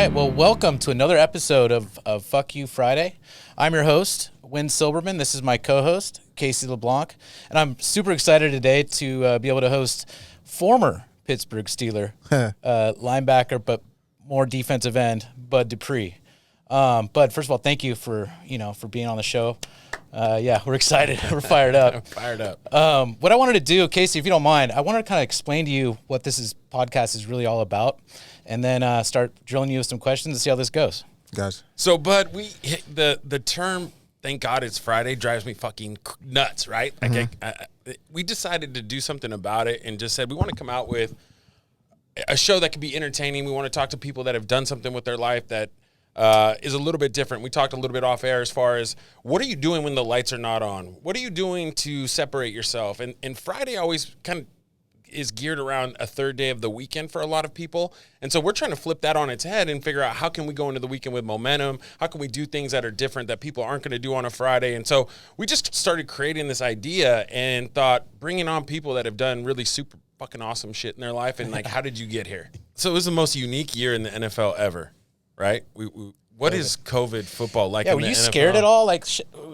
right. Well, welcome to another episode of Fck You Friday. I'm your host, Wynn Silberman. This is my co-host, Casey LeBlanc. And I'm super excited today to be able to host former Pittsburgh Steeler linebacker, but more defensive end, Bud Dupree. Bud, first of all, thank you for being on the show. Yeah, we're excited. We're fired up. Fired up. What I wanted to do, Casey, if you don't mind, I wanted to kind of explain to you what podcast is really all about, and then start drilling you with some questions and see how this goes. Gotcha. So, Bud, the term "Thank God It's Friday" drives me fucking nuts, right? Like, we decided to do something about it and just said we want to come out with a show that can be entertaining. We want to talk to people that have done something with their life that is a little bit different. We talked a little bit off air as far as what are you doing when the lights are not on? What are you doing to separate yourself? And Friday always kind of is geared around a third day of the weekend for a lot of people. And so we're trying to flip that on its head and figure out how can we go into the weekend with momentum? How can we do things that are different that people aren't going to do on a Friday? And so we just started creating this idea and thought bringing on people that have done really super fucking awesome shit in their life. And like, how did you get here? So it was the most unique year in the NFL ever. Right? What is COVID football like? Yeah, were you scared at all? Like,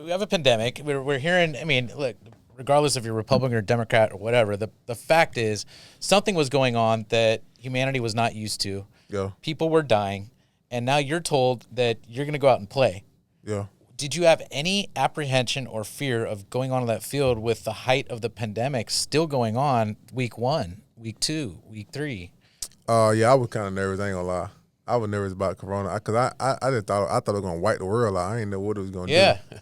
we have a pandemic. We're hearing. I mean, look, regardless if you're Republican or Democrat or whatever, the fact is something was going on that humanity was not used to. Yeah. People were dying, and now you're told that you're going to go out and play. Yeah. Did you have any apprehension or fear of going onto that field with the height of the pandemic still going on? Week 1, week 2, week 3. Yeah, I was kind of nervous. I ain't gonna lie. I was nervous about Corona because I just thought it was gonna wipe the world out. I didn't know what it was gonna do.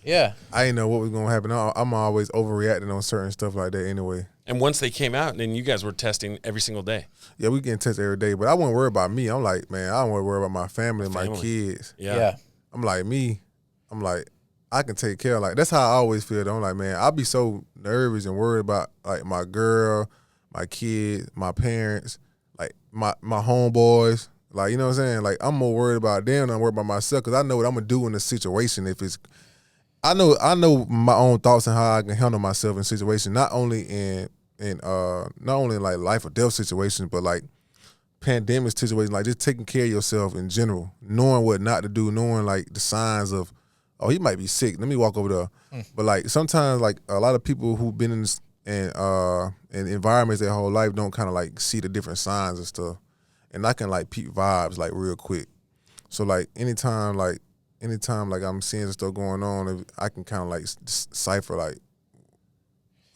Yeah. I didn't know what was gonna happen. I'm always overreacting on certain stuff like that anyway. And once they came out, then you guys were testing every single day. Yeah, we getting tested every day, but I wasn't worried about me. I'm like, man, I don't want to worry about my family and my kids. Yeah. I'm like I can take care of that's how I always feel though. I'm like, man, I'll be so nervous and worried about like my girl, my kids, my parents, like my homeboys. Like, you know what I'm saying? Like, I'm more worried about them than I'm worried about myself because I know what I'm going to do in the situation. I know my own thoughts and how I can handle myself in situations, not only in like life or death situations, but like pandemic situations, like just taking care of yourself in general, knowing what not to do, knowing like the signs of, oh, he might be sick. Let me walk over there. But like sometimes like a lot of people who've been in environments their whole life don't kind of like see the different signs and stuff. And I can like peep vibes like real quick. So like anytime I'm seeing stuff going on, I can kind of like cipher like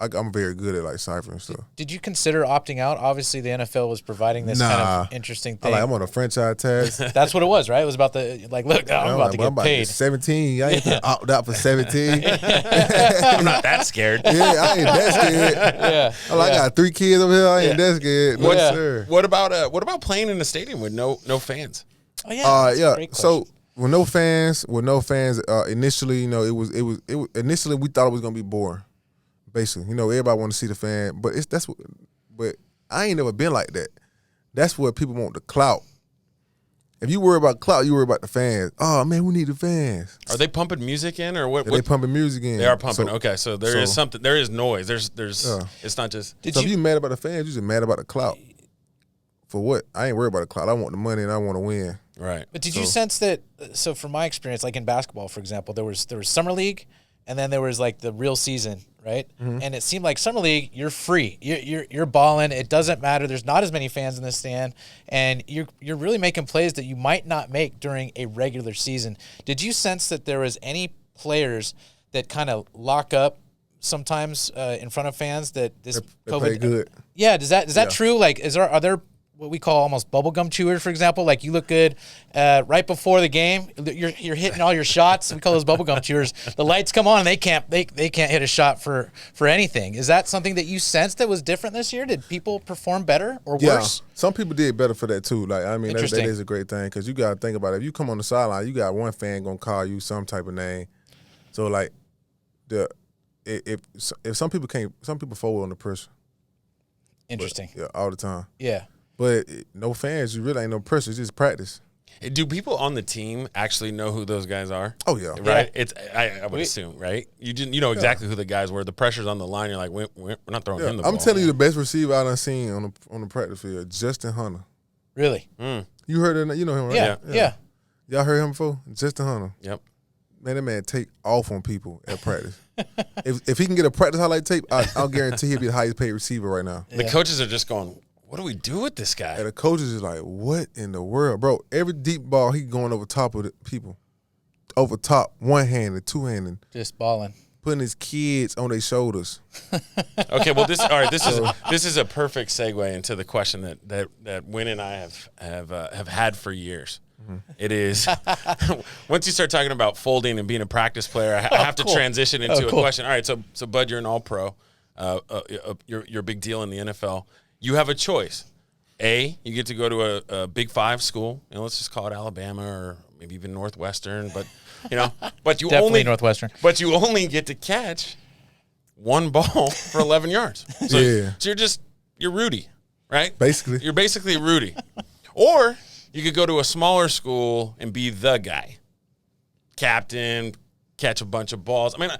I'm very good at like ciphering stuff. Did you consider opting out? Obviously, the NFL was providing this kind of interesting thing. I'm on a franchise tag. That's what it was, right? It was about look, I'm about to get paid. 17. I ain't to opt out for 17. I'm not that scared. Yeah, I ain't that scared. Yeah. I got 3 kids over here. I ain't that scared. No, sir. What about playing in a stadium with no fans? Oh yeah. Yeah. So with no fans, initially, initially we thought it was gonna be boring. Basically, everybody want to see the fan, but but I ain't never been like that. That's what people want, the clout. If you worry about clout, you worry about the fans. Oh man, we need the fans. Are they pumping music in or what? Yeah, they pumping music in. They are pumping. Okay, so there is something. There is noise. There's. It's not just. If you mad about the fans, you just mad about the clout. For what? I ain't worried about the clout. I want the money and I want to win. Right. But did you sense that? So from my experience, like in basketball, for example, there was summer league, and then there was like the real season. Right, and it seemed like summer league, you're free, you're balling. It doesn't matter. There's not as many fans in the stand, and you're really making plays that you might not make during a regular season. Did you sense that there was any players that kind of lock up sometimes in front of fans that this they COVID? play good. Yeah, is that true? Like, are there what we call almost bubblegum chewers, for example? Like you look good right before the game, you're hitting all your shots. We call those bubblegum chewers. The lights come on and they can't hit a shot for anything. Is that something that you sensed that was different this year? Did people perform better or worse? Some people did better for that too. Like, I mean, that is a great thing because you got to think about it. If you come on the sideline, you got one fan gonna call you some type of name. So like, if some people fold under pressure. Interesting. But, yeah, all the time. Yeah. But no fans, you really ain't no pressure. It's just practice. Do people on the team actually know who those guys are? Oh yeah, right. I would assume, right? You know exactly who the guys were. The pressure's on the line. You're like, we're not throwing him the ball. I'm telling you, the best receiver I done seen on the practice field, Justin Hunter. Really? You heard it? You know him, right? Yeah. Y'all heard him before? Justin Hunter. Yep. Man, that man take off on people at practice. if he can get a practice highlight tape, I'll guarantee he'll be the highest paid receiver right now. The coaches are just going, what do we do with this guy? And the coaches is like, what in the world? Bro, every deep ball, he going over top of the people. Over top, one-handed, two-handed. Just balling. Putting his kids on their shoulders. Okay, well, this is a perfect segue into the question that Wynn and I have had for years. Mm-hmm. It is once you start talking about folding and being a practice player, I have to transition into a question. All right, so Bud, you're an All-Pro. You're a big deal in the NFL. You have a choice. You get to go to a Big Five school. Let's just call it Alabama or maybe even Northwestern, but you Definitely Northwestern. But you only get to catch one ball for 11 yards. So, so you're Rudy, right? Basically. You're basically Rudy. Or you could go to a smaller school and be the guy. Captain, catch a bunch of balls. I mean,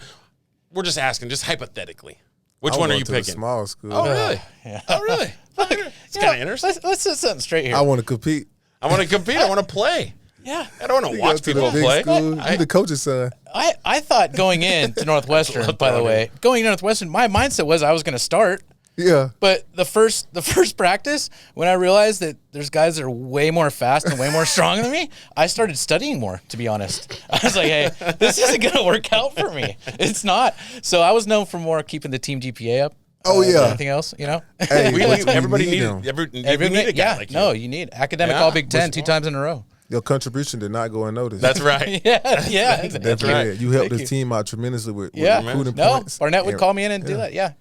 we're just asking, just hypothetically. Which one are you picking? Small school. Oh, really? Yeah. Oh, really? It's kind of interesting. Let's set something straight here. I want to compete. I want to play. Yeah. I don't want to watch people play. You the coach's son. I thought going into Northwestern, by the way, going into Northwestern, my mindset was I was going to start. Yeah. But the first practice, when I realized that there's guys that are way more fast and way more strong than me, I started studying more, to be honest. I was like, hey, this isn't going to work out for me. It's not. So I was known for more keeping the team GPA up. Oh, yeah. Anything else, Hey, everybody need a guy like you. No, you need academic all Big Ten 2 times in a row. Your contribution did not go unnoticed. That's right. yeah. That's right. You helped this team out tremendously with recruiting no, points. Barnett would call me in and do that. Yeah.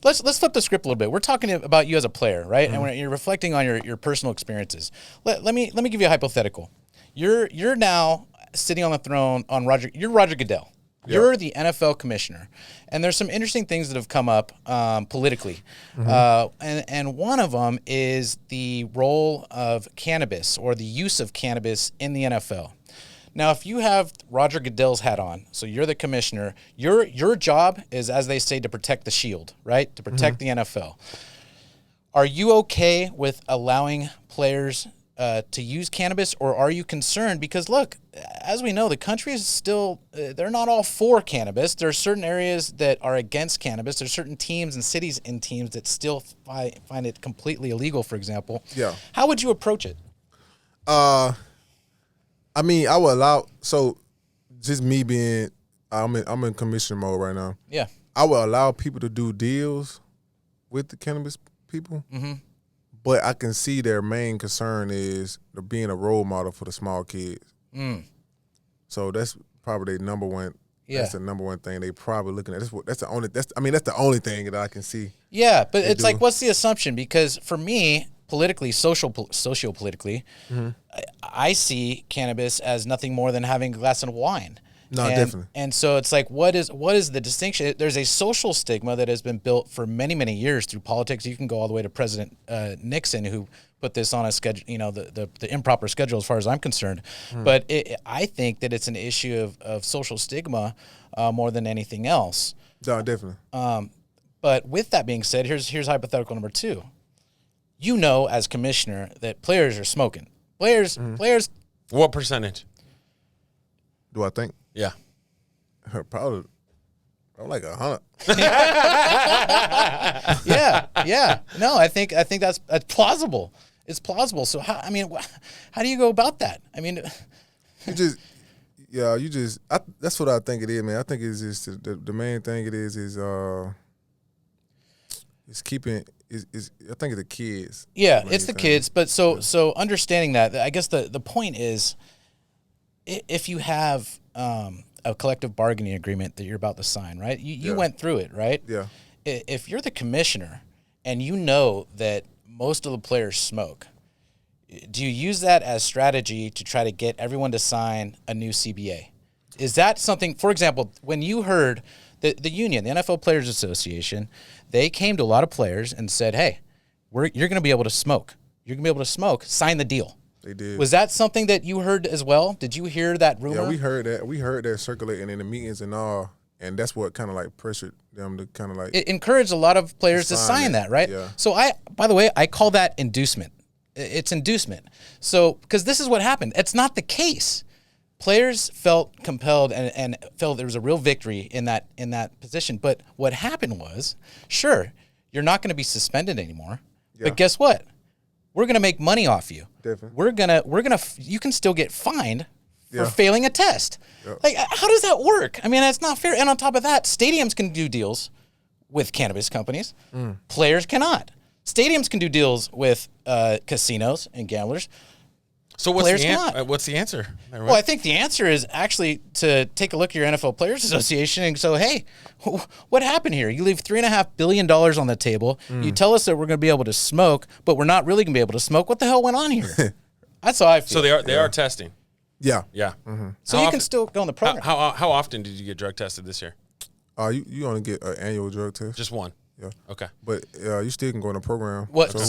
Let's flip the script a little bit. We're talking about you as a player, right? Mm-hmm. And when you're reflecting on your personal experiences. Let me give you a hypothetical. You're now sitting on the throne on Roger. You're Roger Goodell. Yep. You're the NFL commissioner, and there's some interesting things that have come up politically, and one of them is the role of cannabis or the use of cannabis in the NFL. Now, if you have Roger Goodell's hat on, so you're the commissioner, your job is, as they say, to protect the shield, right? To protect the NFL. Are you okay with allowing players to use cannabis, or are you concerned? Because look, as we know, the country is still, they're not all for cannabis. There are certain areas that are against cannabis. There's certain teams and cities and teams that still find it completely illegal, for example. Yeah. How would you approach it? I mean, I would allow, so just me being, I'm in commissioner mode right now. Yeah. I would allow people to do deals with the cannabis people. Mm-hmm. But I can see their main concern is being a role model for the small kids. Mm. So that's probably their number one. Yeah. That's the number one thing they probably looking at. That's the only thing that I can see. Yeah, but it's like, what's the assumption? Because for me, politically, sociopolitically, I see cannabis as nothing more than having a glass of wine. No, definitely. And so it's like, what is the distinction? There's a social stigma that has been built for many, many years through politics. You can go all the way to President Nixon, who put this on a schedule, the improper schedule as far as I'm concerned. But I think that it's an issue of social stigma more than anything else. No, definitely. But with that being said, here's hypothetical number 2. You know, as commissioner, that players are smoking. Players. What percentage? Do I think? Yeah. Probably like 100. Yeah. No, I think that's plausible. It's plausible. So how do you go about that? I mean, that's what I think it is, man. I think it's just the main thing it is keeping I think it's the kids. Yeah, it's the kids. But so understanding that, I guess the point is, if you have a collective bargaining agreement that you're about to sign, right? You went through it, right? Yeah. If you're the commissioner and you know that most of the players smoke, do you use that as strategy to try to get everyone to sign a new CBA? Is that something, for example, when you heard the union, the NFL Players Association, they came to a lot of players and said, hey, you're going to be able to smoke. You're going to be able to smoke. Sign the deal. They did. Was that something that you heard as well? Did you hear that rumor? Yeah, we heard that. We heard that circulating in the meetings and all, and that's what kind of like pressured them to kind of like. It encouraged a lot of players to sign that, right? Yeah. So by the way, I call that inducement. It's inducement. So, because this is what happened. It's not the case. Players felt compelled and felt there was a real victory in that position. But what happened was, sure, you're not going to be suspended anymore. Yeah. But guess what? We're going to make money off you. Definitely. You can still get fined for failing a test. Yeah. Like, how does that work? I mean, that's not fair. And on top of that, stadiums can do deals with cannabis companies. Players cannot. Stadiums can do deals with casinos and gamblers. So what's the answer? Well, I think the answer is actually to take a look at your NFL Players Association and go, hey, what happened here? You leave $3.5 billion on the table. You tell us that we're going to be able to smoke, but we're not really going to be able to smoke. What the hell went on here? That's how I feel. So they are testing. Yeah. Yeah. Mm-hmm. So you can still go on the program. How often did you get drug tested this year? You only get an annual drug test. Just one. Yeah. Okay. But you still can go in the program. What? So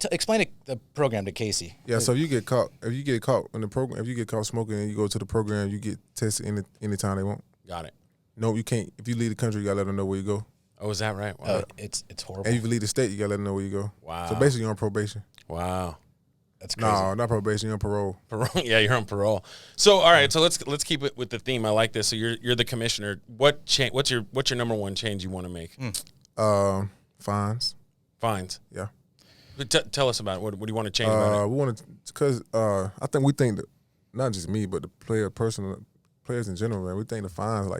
explain the program to Casey. Yeah. So if you get caught in the program, if you get caught smoking and you go to the program, you get tested anytime they want. Got it. No, you can't. If you leave the country, you gotta let them know where you go. Oh, is that right? Wow. It's horrible. And if you leave the state, you gotta let them know where you go. Wow. So basically, you're on probation. Wow. That's crazy. No, not probation. You're on parole. Yeah, you're on parole. So, all right. So let's keep it with the theme. I like this. So you're the commissioner. What's your number one change you want to make? Fines. Fines. Yeah. Tell us about it. What do you want to change about it? We want to, because we think that not just me, but the players in general, man. We think the fines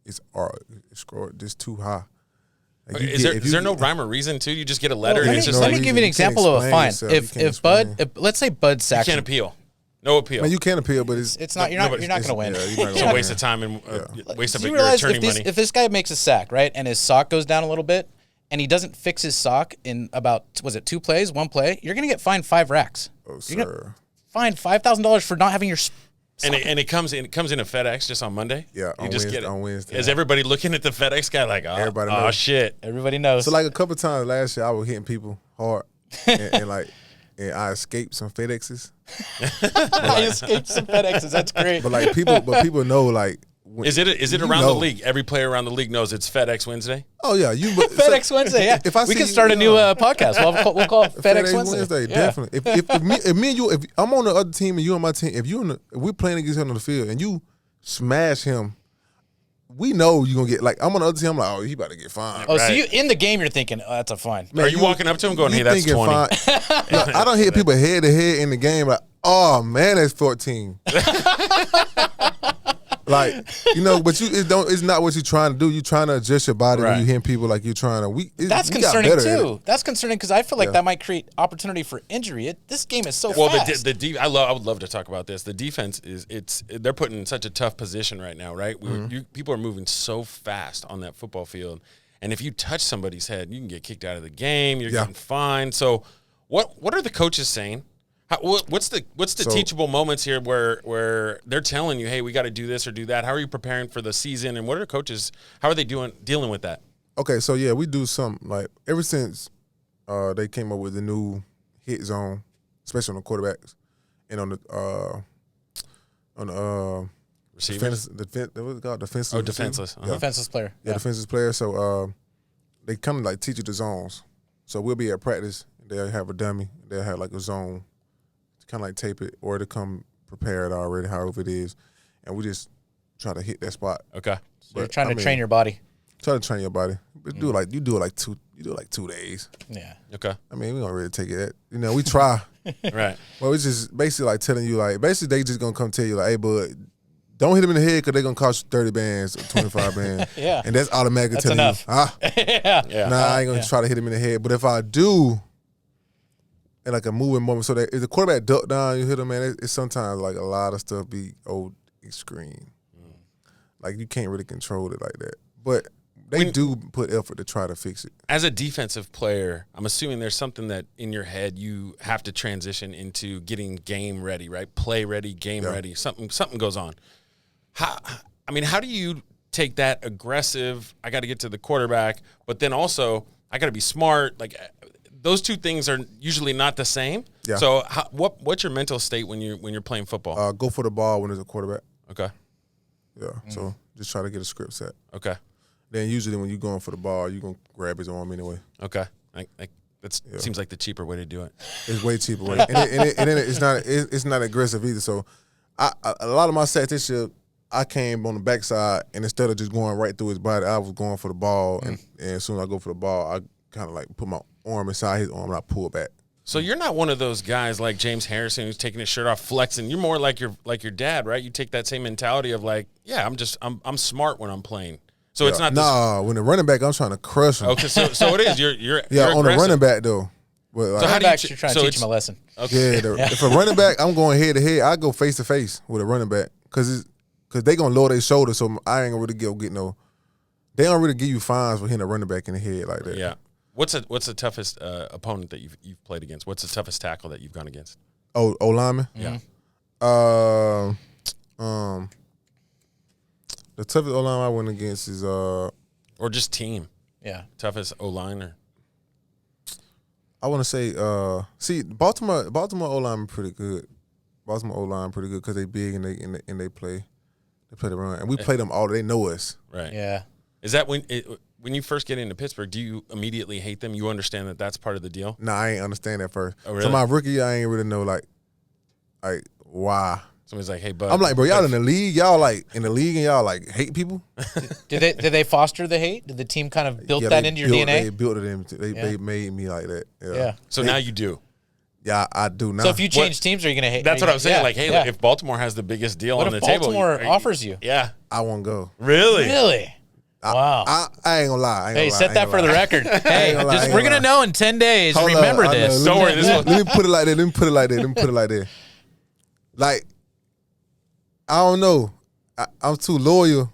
it's just too high. Like is there no rhyme or reason to? You just get a letter and it's just let me give you an example of a fine. If let's say Bud sacks you can't appeal. No appeal. Man, you can appeal, but it's not. You're not going to win. It's a waste of time and waste of your attorney money. If this guy makes a sack, right, and his sock goes down a little bit, and he doesn't fix his sock in about two plays, one play, you're going to get fined 5 racks. Oh, you're sir. Fined $5,000 for not having your. And it comes in a FedEx just on Monday. Yeah, you just get it on Wednesday. Is everybody looking at the FedEx guy like, oh shit? Everybody knows. So like a couple times last year, I was hitting people hard, and I escaped some FedExes. I escaped some FedExes. That's great. But people know like. Is it around the league? Every player around the league knows it's FedEx Wednesday. Oh yeah, FedEx Wednesday. Yeah, we can start a new podcast. We'll call it FedEx Wednesday. Yeah. Definitely. If me and you, if I'm on the other team and you on my team, if we're playing against him on the field and you smash him, we know you're gonna get I'm on the other team. I'm like, oh, he about to get fined. Oh, right. So you in the game, you're thinking, oh, that's a fine. Man, are you walking up to him going, hey, that's 20? Look, I don't hit people head to head in the game like, oh man, that's 14. But it's not what you're trying to do. You're trying to adjust your body when you hit people like you're trying to. That's concerning too. That's concerning because I feel like that might create opportunity for injury. This game is so fast. I would love to talk about this. The defense they're put in such a tough position right now, right? People are moving so fast on that football field, and if you touch somebody's head, you can get kicked out of the game. You're getting fined. So, what are the coaches saying? What's the teachable moments here where they're telling you, hey, we got to do this or do that? How are you preparing for the season? And what are coaches? How are they dealing with that? Okay, so yeah, we do something like ever since they came up with the new hit zone, especially on the quarterbacks and on the receivers. What's it called? Defensive. Oh, defenseless. Uh-huh. Defenseless player. Yeah, defenseless player. So they kind of teach you the zones. So we'll be at practice. They'll have a dummy. They'll have a zone. Kind of tape it, or to come prepared already, however it is, and we just try to hit that spot. Okay, so you're trying to train your body. Try to train your body. But do it like 2 days. Yeah. Okay. I mean, we don't really take it. We try. Right. Well, it's just basically telling you basically they just gonna come tell you hey, bud, don't hit them in the head because they're gonna cost you 30 bands or 25 bands. Yeah. And that's automatically telling enough. you. Yeah. Nah, I ain't gonna try to hit him in the head. But if I do. And a moving moment, so that if the quarterback duck down, you hit him, man. It's sometimes a lot of stuff be extreme. You can't really control it like that. But they do put effort to try to fix it. As a defensive player, I'm assuming there's something that in your head you have to transition into getting game ready, right? Play ready, game ready. Something goes on. How do you take that aggressive? I got to get to the quarterback, but then also I got to be smart. Those two things are usually not the same. Yeah. So what's your mental state when you're playing football? Go for the ball when there's a quarterback. Okay. Yeah. So just try to get a script set. Okay. Then usually when you're going for the ball, you're gonna grab his arm anyway. Okay. That seems like the cheaper way to do it. It's way cheaper way, and it's not aggressive either. So, a lot of my sets this year, I came on the backside, and instead of just going right through his body, I was going for the ball, and as soon as I go for the ball, I kind of like put my arm inside his arm and I pull back. So you're not one of those guys like James Harrison who's taking his shirt off, flexing. You're more like your dad, right? You take that same mentality of like, yeah, I'm smart when I'm playing. So it's not. When the running back, I'm trying to crush him. Okay, so it is. You're on the running back though. But like, so how do you're trying to teach him a lesson? Okay. Yeah, if a running back, I'm going head to head. I go face to face with a running back because they gonna lower their shoulder. So I ain't gonna really get no. They don't really give you fines for hitting a running back in the head like that. Yeah. What's the toughest opponent that you've played against? What's the toughest tackle that you've gone against? Oh, lineman. Yeah. The toughest O-line I went against is or just team. Yeah. Toughest O-liner. I want to say Baltimore O-line pretty good. Baltimore O-line pretty good because they big and they play the run, and we play them all. They know us. Right. Yeah. Is that when you first get into Pittsburgh, do you immediately hate them? You understand that that's part of the deal? Nah, I ain't understand that first. Oh, really? So my rookie year, I ain't really know like why. Somebody's like, hey, bud. I'm like, bro, y'all in the league. Y'all like in the league and y'all like hate people. Did they foster the hate? Did the team kind of build that into your DNA? They built it into. They made me like that. Yeah. So now you do. Yeah, I do now. So if you change teams, are you going to hate? That's what I'm saying. Yeah, like, hey, yeah. if Baltimore has the biggest deal What on the if table, Baltimore offers you? Yeah. I won't go. Really? Really? Wow. I ain't gonna lie. Hey, set that for the record. Hey, lie. we're gonna know in 10 days. Hold Remember up, this. Don't worry, Let me put it like that. Like, I don't know. I'm too loyal.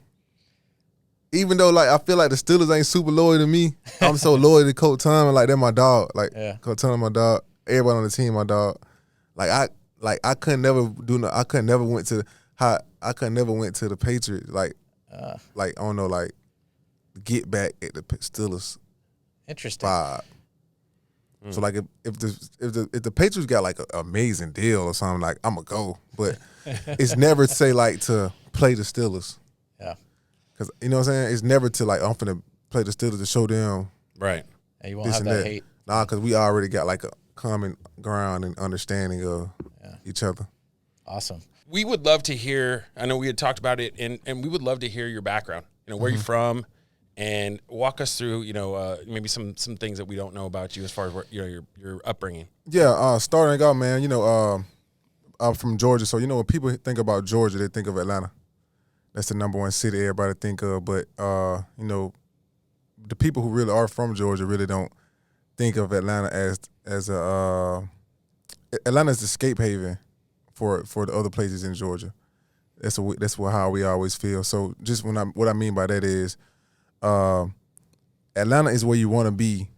Even though, like, I feel like the Steelers ain't super loyal to me, I'm so loyal to Coach Tom. Like, they're my dog. Like, Coach Tom, my dog. Everybody on the team, my dog. I couldn't never I couldn't never went to the Patriots. Like, I don't know, like, get back at the Steelers. Interesting. Vibe. So like if the Patriots got like an amazing deal or something, like I'm gonna go, but it's never to say like to play the Steelers. Yeah. Because you know what I'm saying, it's never to like I'm finna play the Steelers to show them Right. Yeah, you won't have that hate. Nah, because we already got like a common ground and understanding of each other. Awesome. We would love to hear, I know we had talked about it, and we would love to hear your background. You know, where you're from, and walk us through, you know, maybe some things that we don't know about you as far as your upbringing. Yeah, starting out, man, you know, I'm from Georgia, so, you know, when people think about Georgia, they think of Atlanta. That's the number one city everybody think of, but, you know, the people who really are from Georgia really don't think of Atlanta as Atlanta's the escape haven for the other places in Georgia. That's how we always feel. So just what I mean by that is, Atlanta is where you want to be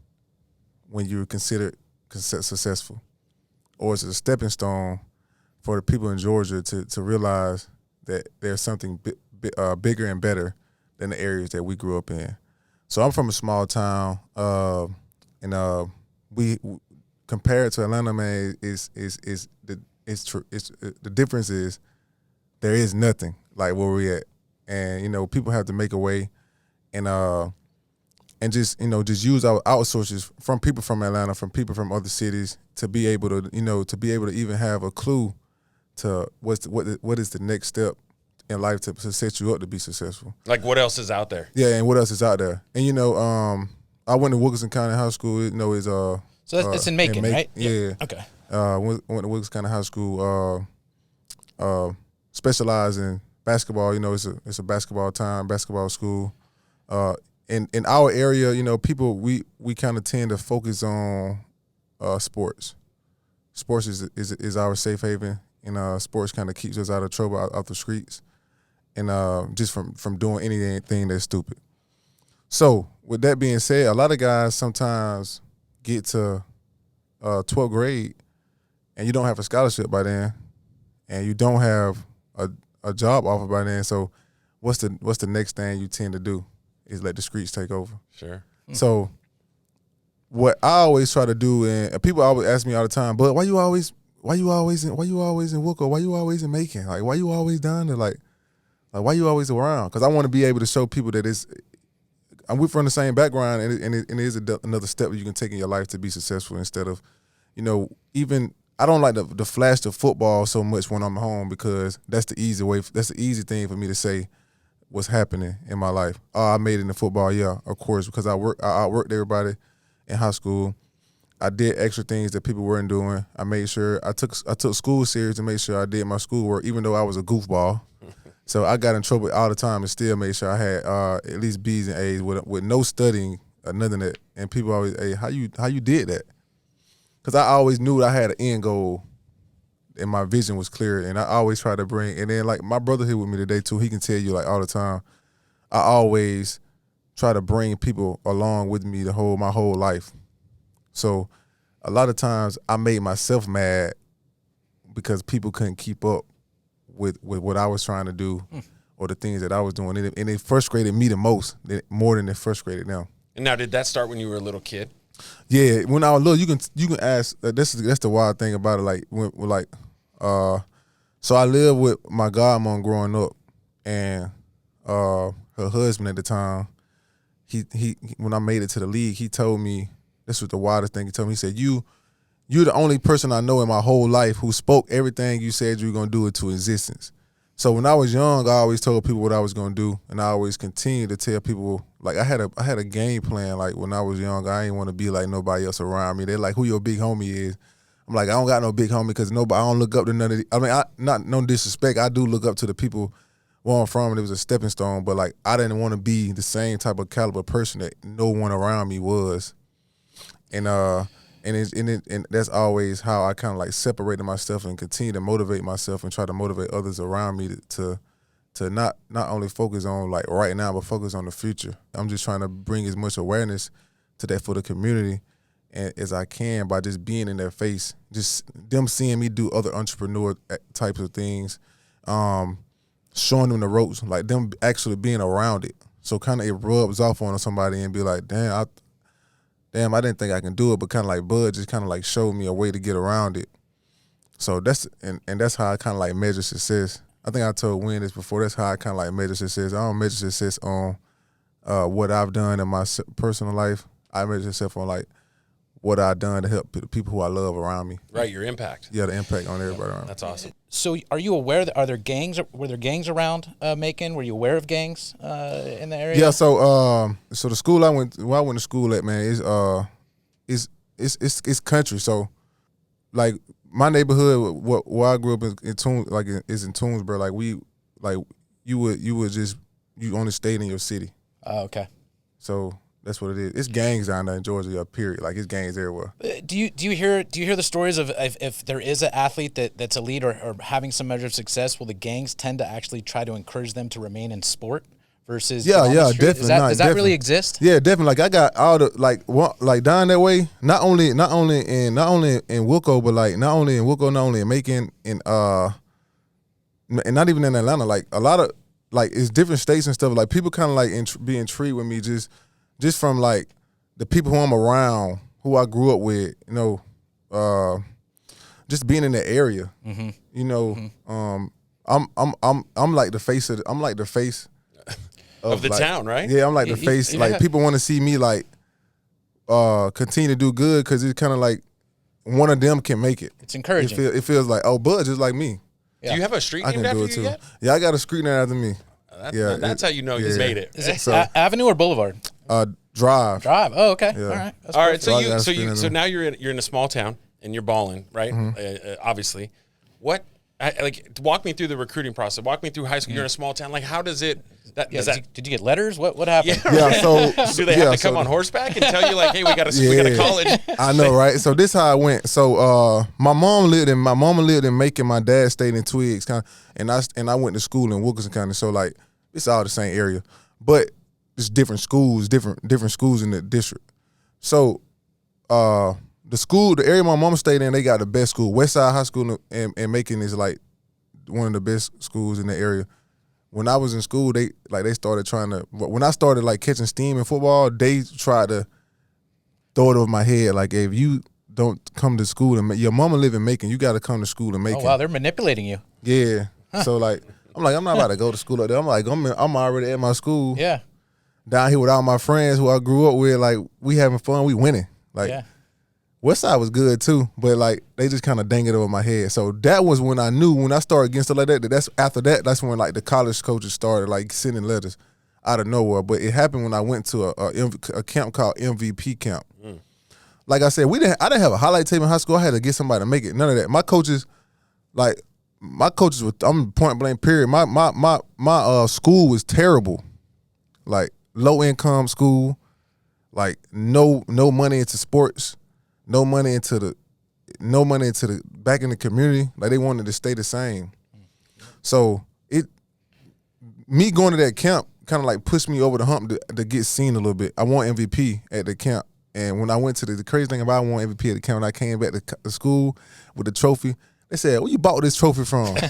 when you're considered successful, or it's a stepping stone for the people in Georgia to realize that there's something bigger and better than the areas that we grew up in. So I'm from a small town, and we compared to Atlanta, man, the difference is there is nothing like where we at, and you know people have to make a way, and just just use our outsources from people from Atlanta, from people from other cities to be able to even have a clue to what is the next step in life to set you up to be successful. Like what else is out there? Yeah, and what else is out there? And I went to Wilkinson County High School. You know, So it's in Macon, right? Yeah. Okay. Went to Wilkinson County High School. Specialized in basketball. You know, it's a basketball school. In our area, you know, people we kind of tend to focus on sports. Sports is our safe haven, and sports kind of keeps us out of trouble, out the streets, and just from doing anything that's stupid. So with that being said, a lot of guys sometimes get to 12th grade and you don't have a scholarship by then, and you don't have a job offer by then. So what's the next thing you tend to do is let the streets take over. Sure. So what I always try to do, and people always ask me all the time, but why you always in Wilco? Why you always in Macon? Like, why you always down there? Like why you always around? Because I want to be able to show people that we're from the same background, and it is another step you can take in your life to be successful instead of, even I don't like the flash the football so much when I'm home because that's the easy way. That's the easy thing for me to say what's happening in my life. Oh, I made it in the football, yeah, of course, because I outworked everybody in high school. I did extra things that people weren't doing. I made sure I took school serious and made sure I did my schoolwork, even though I was a goofball. So I got in trouble all the time and still made sure I had at least B's and A's with no studying or nothing that. And people always, hey, how you did that? Because I always knew I had an end goal and my vision was clear. And I always try to bring, and then like my brother here with me today too, he can tell you like all the time, I always try to bring people along with me my whole life. So a lot of times I made myself mad because people couldn't keep up with what I was trying to do or the things that I was doing. And it frustrated me the most, more than it frustrated them. And now, did that start when you were a little kid? Yeah, when I was little, you can ask. That's the wild thing about it. Like, so I lived with my godmom growing up, and her husband at the time, he when I made it to the league, he told me, this was the wildest thing he told me. He said, you're the only person I know in my whole life who spoke everything you said you were going to do into existence. So when I was young, I always told people what I was going to do, and I always continued to tell people, like I had a game plan. Like when I was young, I didn't want to be like nobody else around me. They're like, who your big homie is? I'm like, I don't got no big homie because I don't look up to none of not no disrespect. I do look up to the people where I'm from, and it was a stepping stone, but like I didn't want to be the same type of caliber person that no one around me was. And that's always how I kind of like separated myself and continue to motivate myself and try to motivate others around me to not only focus on like right now, but focus on the future. I'm just trying to bring as much awareness to that for the community as I can by just being in their face, just them seeing me do other entrepreneur types of things, showing them the ropes, like them actually being around it. So kind of it rubs off on somebody and be like, damn, I didn't think I can do it, but kind of like Bud just kind of like showed me a way to get around it. So that's how I kind of like measure success. I think I told Wynn this before. That's how I kind of like measure success. I don't measure success on what I've done in my personal life. I measure success on like what I've done to help the people who I love around me. Right, your impact. Yeah, the impact on everybody around me. That's awesome. So are you aware were there gangs around Macon? Were you aware of gangs in the area? Yeah, so the school I went to school at, man, it's country. So like my neighborhood, where I grew up is in Toonsboro. You only stayed in your city. Oh, okay. So that's what it is. It's gangs down there in Georgia, period. Like it's gangs everywhere. Do you hear the stories of if there is an athlete that's elite or having some measure of success, will the gangs tend to actually try to encourage them to remain in sport versus definitely. Does that really exist? Yeah, definitely. Like I got all the like down that way. Not only in Wilco, but like not only in Macon, and not even in Atlanta. Like a lot of like it's different states and stuff. Like people kind of like be intrigued with me just from like the people who I'm around, who I grew up with, just being in the area, I'm like the face of the like, town, right? Yeah, I'm like the face. Yeah. Like people want to see me like continue to do good because it's kind of like one of them can make it. It's encouraging. It feels like Bud just like me. Do you have a street I named can do after it you too. yet? Yeah, I got a street named after me. That's how you know you made it. Is it So- Avenue or Boulevard? Drive. Drive. Oh, okay. Yeah. All right. That's All right, perfect. So I gotta so now you're in a small town and you're balling, right? Obviously, walk me through the recruiting process. Walk me through high school. You're in a small town. Like, how does it? Did you get letters? What happened? Yeah, so do they have to come on horseback and tell you like, hey, we got a college? I know, right? So this how I went. So my mama lived in Macon. My dad stayed in Twiggs, and I went to school in Wilkinson County. So like it's all the same area, but it's different schools in the district. So the area my mama stayed in, they got the best school. Westside High School in Macon is like one of the best schools in the area. When I was in school, they started trying to. When I started like catching steam in football, they tried to throw it over my head. Like, hey, if you don't come to school and your mama live in Macon, you got to come to school in Macon. Oh wow, they're manipulating you. Yeah. So like, I'm not about to go to school up there. I'm like, I'm already at my school. Yeah. down here with all my friends who I grew up with, like we having fun, we winning. Like Westside was good too, but like they just kind of dang it over my head. So that was when I knew, when I started getting stuff like that. That's when like the college coaches started like sending letters out of nowhere. But it happened when I went to a camp called MVP camp. Like I said, I didn't have a highlight tape in high school. I had to get somebody to make it. None of that. My coaches were, I'm point blank period. My school was terrible. Like low income school, like no money into sports, no money into the back in the community. Like they wanted to stay the same. So me going to that camp kind of like pushed me over the hump to get seen a little bit. I won MVP at the camp. And when I went to the crazy thing about I won MVP at the camp, when I came back to the school with the trophy, they said, "Where you bought this trophy from?" You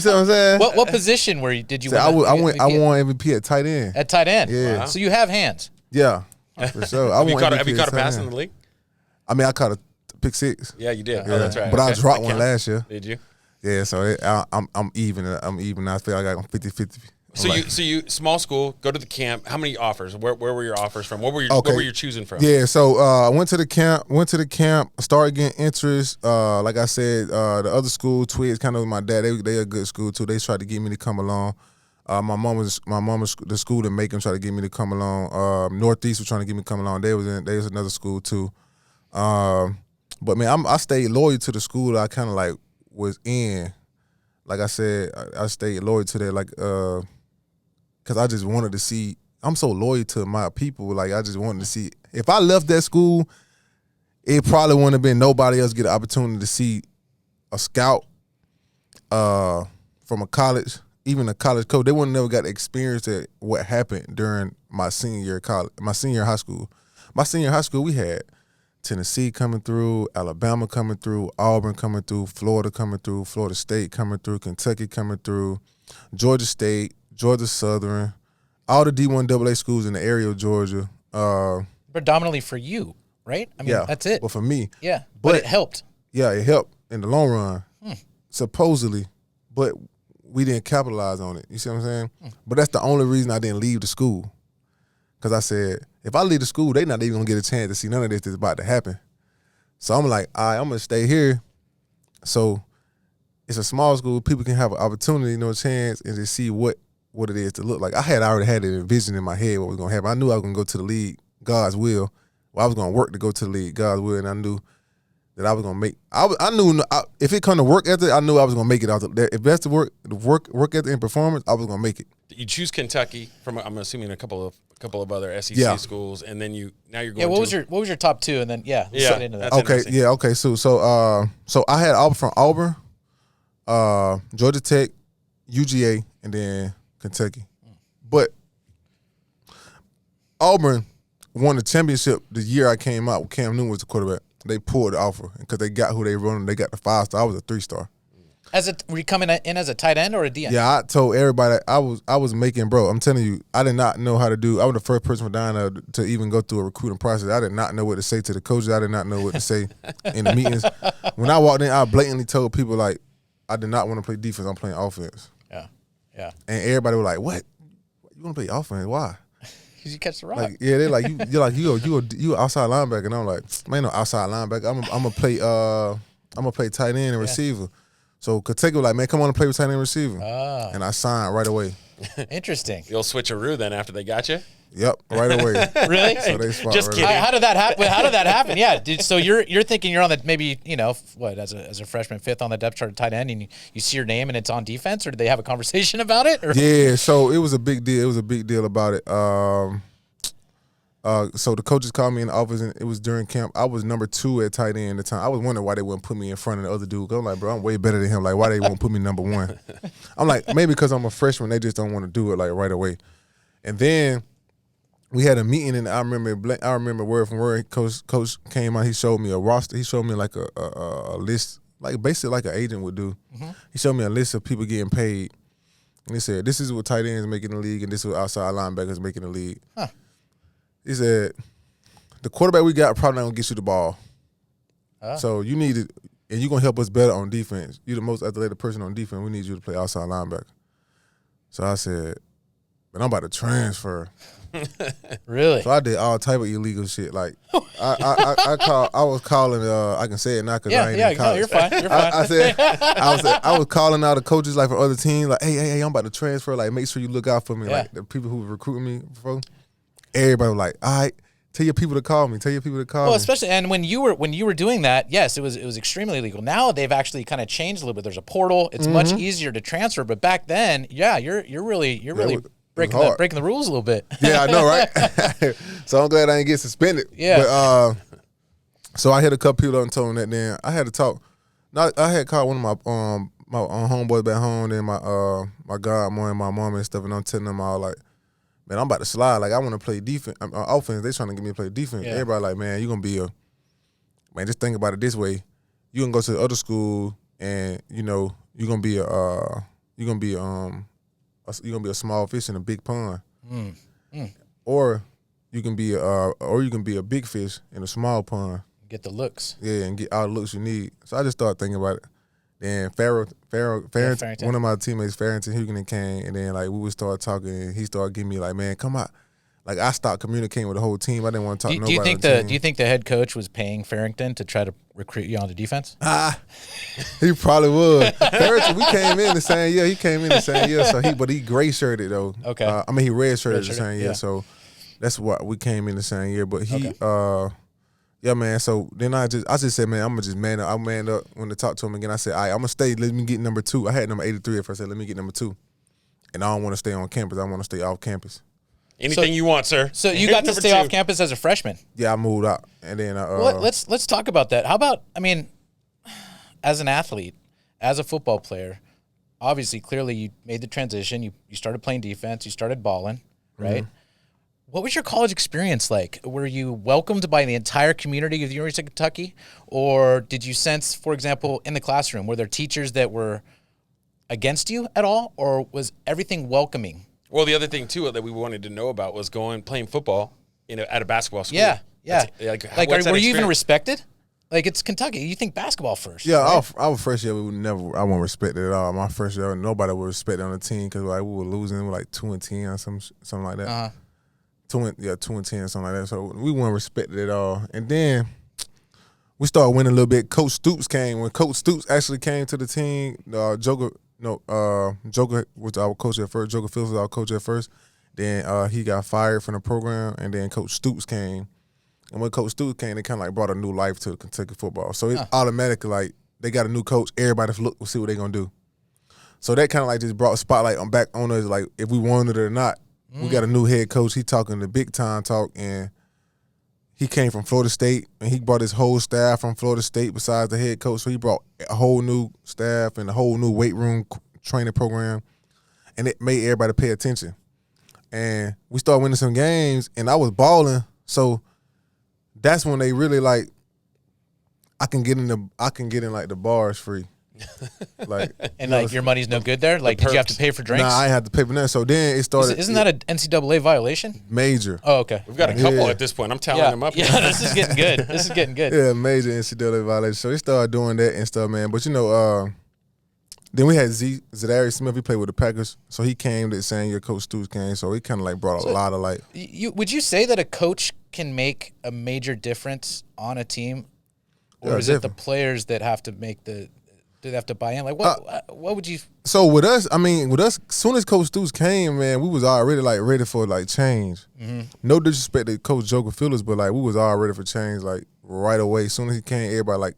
see what I'm saying? What position did you win? I won MVP at tight end. At tight end? Yeah. Wow. So you have hands. Yeah, for sure. Have you caught a pass in the league? I mean, I caught a pick six. Yeah, you did. Yeah. Oh, that's right. But I dropped one last year. Did you? Yeah, so I'm even. I feel like I'm 50-50. So you small school, go to the camp. How many offers? Where were your offers from? What were you choosing from? Yeah, so I went to the camp, started getting interest. Like I said, the other school, Twigs, kind of with my dad, they a good school too. They tried to get me to come along. My mom was the school in Macon tried to get me to come along. Northeast was trying to get me to come along. They was another school too. But man, I stayed loyal to the school I kind of like was in. Like I said, I stayed loyal to that, like because I just wanted to see. I'm so loyal to my people. Like I just wanted to see. If I left that school, it probably wouldn't have been nobody else get an opportunity to see a scout from a college, even a college coach. They wouldn't never got to experience that what happened during my senior year of college, my senior high school. My senior high school, we had Tennessee coming through, Alabama coming through, Auburn coming through, Florida coming through, Florida State coming through, Kentucky coming through, Georgia State, Georgia Southern, all the D1 AA schools in the area of Georgia. Predominantly for you, right? I mean, that's it. But for me. Yeah, but it helped. Yeah, it helped in the long run, supposedly, but we didn't capitalize on it. You see what I'm saying? But that's the only reason I didn't leave the school. Because I said, if I leave the school, they not even going to get a chance to see none of this that's about to happen. So I'm like, all right, I'm going to stay here. So it's a small school. People can have an opportunity, no chance, and just see what it is to look like. I already had it envisioned in my head what was going to happen. I knew I was going to go to the league, God's will. Well, I was going to work to go to the league, God's will, and I knew that I was going to make. I knew if it come to work ethic, I knew I was going to make it. If that's the work ethic and performance, I was going to make it. You choose Kentucky from, I'm assuming, a couple of other SEC schools, and then now you're going. Yeah, what was your top two, and then get into that. Okay. So I had Auburn from Auburn, Georgia Tech, UGA, and then Kentucky. But Auburn won the championship the year I came out. Cam Newton was the quarterback. They pulled the offer because they got who they running. They got the 5-star. I was a 3-star. Were you coming in as a tight end or a DN? Yeah, I told everybody I was making, bro. I'm telling you, I did not know how to do. I was the first person from down there to even go through a recruiting process. I did not know what to say to the coaches. I did not know what to say in the meetings. When I walked in, I blatantly told people like, I did not want to play defense. I'm playing offense. Yeah. And everybody was like, "What? You want to play offense? Why?" Because you catch the rock. Like, yeah, they're like, you outside linebacker, and I'm like, man, no outside linebacker. I'm gonna play tight end and receiver. So Kentucky was like, man, come on and play with tight end and receiver. And I signed right away. Interesting. You'll switcheroo then after they got you? Yep, right away. Really? So they just kidding. How did that happen? Yeah. So you're thinking you're on the maybe as a freshman, fifth on the depth chart at tight end, and you see your name and it's on defense, or did they have a conversation about it? Or? Yeah. So it was a big deal. It was a big deal about it. So the coaches called me in the office, and it was during camp. I was number 2 at tight end at the time. I was wondering why they wouldn't put me in front of the other dude. I'm like, bro, I'm way better than him. Like, why they won't put me number 1? I'm like, maybe because I'm a freshman, they just don't want to do it like right away. And then we had a meeting, and I remember word from word. Coach came out. He showed me a roster. He showed me like a list, like basically like an agent would do. Mm-hmm. He showed me a list of people getting paid, and he said, "This is what tight ends make in the league, and this is what outside linebackers make in the league." Huh. He said, "The quarterback we got probably not gonna get you the ball, so you need it, and you're gonna help us better on defense. You're the most athletic person on defense. We need you to play outside linebacker." So I said, man, I'm about to transfer. Really? So I did all type of illegal shit. Like I was calling. I can say it now because I ain't in no, college. you're fine. You're fine. I was calling out the coaches like for other teams. Like, hey, I'm about to transfer. Like, make sure you look out for me. Yeah. Like the people who were recruiting me before. Everybody was like, all right, tell your people to call me. Well, especially and when you were doing that, yes, it was extremely illegal. Now they've actually kind of changed a little bit. There's a portal. It's much easier to transfer. But back then, yeah, you're really breaking the rules a little bit. Yeah, I know, right? So I'm glad I didn't get suspended. Yeah. But so I hit a couple people up and told them that. Then I had to talk. I had called one of my homeboys back home. Then my godmother and my mom and stuff, and I'm telling them all like, man, I'm about to slide. Like I want to play defense, offense. They trying to get me to play defense. Yeah. Everybody like, man, you gonna be man. Just think about it this way. You can go to the other school, and you know you're gonna be a small fish in a big pond, or you can be a big fish in a small pond. Get the looks. Yeah, and get all the looks you need. So I just started thinking about it. Then Farrington, one of my teammates, Farrington Hugan, came, and then like we would start talking, and he started giving me like, man, come out. Like I stopped communicating with the whole team. I didn't want to talk to nobody. Do you think the head coach was paying Farrington to try to recruit you onto defense? He probably would. Farrington, we came in the same year. He came in the same year, so he gray shirted though. Okay. He red shirted the same year, so that's why we came in the same year. But he, yeah, man. So then I just said, man, I'm gonna just man up. I manned up when to talk to him again. I said, all right, I'm gonna stay. Let me get number 2. I had number 83 at first. I said, let me get number 2, and I don't want to stay on campus. I want to stay off campus. Anything you want, sir. So you got to stay off campus as a freshman. Yeah, I moved out, and then let's talk about that. How about, I mean, as an athlete, as a football player, obviously, clearly you made the transition. You started playing defense. You started balling, right? Mm-hmm. What was your college experience like? Were you welcomed by the entire community of the University of Kentucky, or did you sense, for example, in the classroom, were there teachers that were against you at all, or was everything welcoming? Well, the other thing too that we wanted to know about was playing football, at a basketball school. Yeah. Were you even respected? Like, it's Kentucky. You think basketball first. Yeah, right? Our first year, I wasn't respected at all. My first year, nobody was respected on the team because like we were losing like 2-10 or something like that. Uh-huh. 2-10, something like that. So we weren't respected at all. And then we started winning a little bit. Coach Stoops came. When Coach Stoops actually came to the team, Joker was our coach at first. Joker Fields was our coach at first. Then he got fired from the program, and then Coach Stoops came. And when Coach Stoops came, they kind of like brought a new life to Kentucky football. So it's automatically like they got a new coach. Everybody look, we'll see what they're gonna do. So that kind of like just brought a spotlight back on us, like if we wanted it or not. We got a new head coach. He talking the big time talk, and he came from Florida State, and he brought his whole staff from Florida State besides the head coach. So he brought a whole new staff and a whole new weight room training program, and it made everybody pay attention. And we started winning some games, and I was balling. So that's when they really like, I can get in like the bars free. Like, and like your money's no good there. Like, did you have to pay for drinks? Nah, I had to pay for that. So then it started. Isn't that an NCAA violation? Major. Oh, okay. We've got a couple at this point. I'm tallying them up. Yeah, this is getting good. Yeah, major NCAA violation. So they started doing that and stuff, man. But then we had Zadarius Smith. He played with the Packers, so he came the same year Coach Stoops came. So he kind of like brought a lot of like. Would you say that a coach can make a major difference on a team, or is it the players that have to make the? Do they have to buy in? Like, what would you? So with us, as soon as Coach Stoops came, man, we was already like ready for like change. Mm-hmm. No disrespect to Coach Joker Phillips, but like we was all ready for change like right away. As soon as he came, everybody like